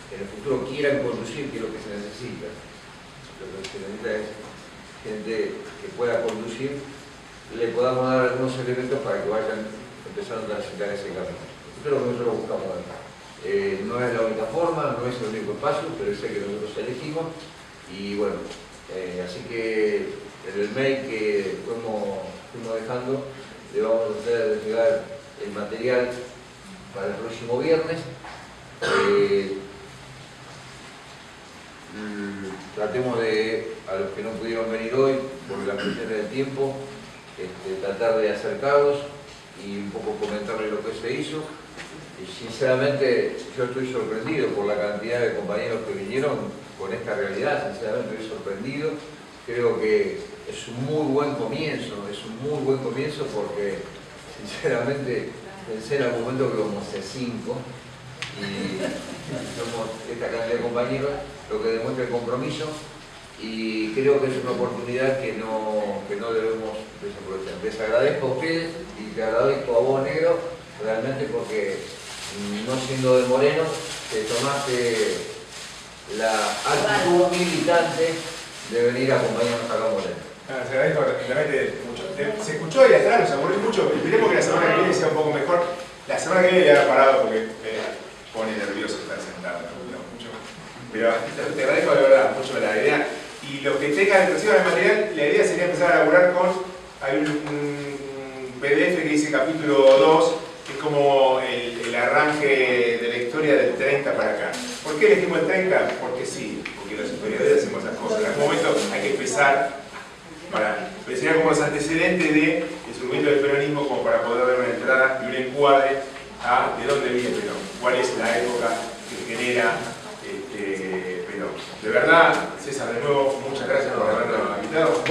en el futuro quieran conducir, que es lo que se necesita. Lo que se necesita es gente que pueda conducir, le podamos dar algunos elementos para que vayan empezando a transitar ese camino. Esto es lo que nosotros buscamos acá. No es la única forma, no es el único espacio, pero es el que nosotros elegimos. Y bueno, así que en el mail que fuimos dejando, le vamos a tratar de llegar el material para el próximo viernes. Tratemos de, a los que no pudieron venir hoy, por las cuestiones del tiempo, tratar de acercarlos y un poco comentarles lo que se hizo. Y sinceramente yo estoy sorprendido por la cantidad de compañeros que vinieron con esta realidad, sinceramente estoy sorprendido. Creo que es un muy buen comienzo, porque sinceramente pensé en algún momento que íbamos a ser 5 y somos esta cantidad de compañeros, lo que demuestra el compromiso, y creo que es una oportunidad que no debemos desaprovechar. Les agradezco a ustedes y te agradezco a vos, Negro, realmente, porque no siendo de Moreno, te tomaste la actitud militante de venir a acompañarnos acá a Moreno. Se agradezco realmente mucho. Se escuchó y hasta ahora nos aburrió mucho. Esperemos que la semana que viene sea un poco mejor. La semana que viene le haga parado porque pone nervioso estar sentado. No, mucho. Pero te agradezco de verdad mucho la idea. Y los que reciban el material, la idea sería empezar a laburar con. Hay un PDF que dice capítulo 2, que es como el arranque de la historia del 30 para acá. ¿Por qué elegimos el 30? Porque sí, porque los historiadores hacemos esas cosas. En algún momento hay que empezar para sería como los antecedentes del surgimiento del peronismo, como para poder dar una entrada y un encuadre a de dónde viene Perón, cuál es la época que genera Perón. De verdad, César, de nuevo, muchas gracias por habernos invitado.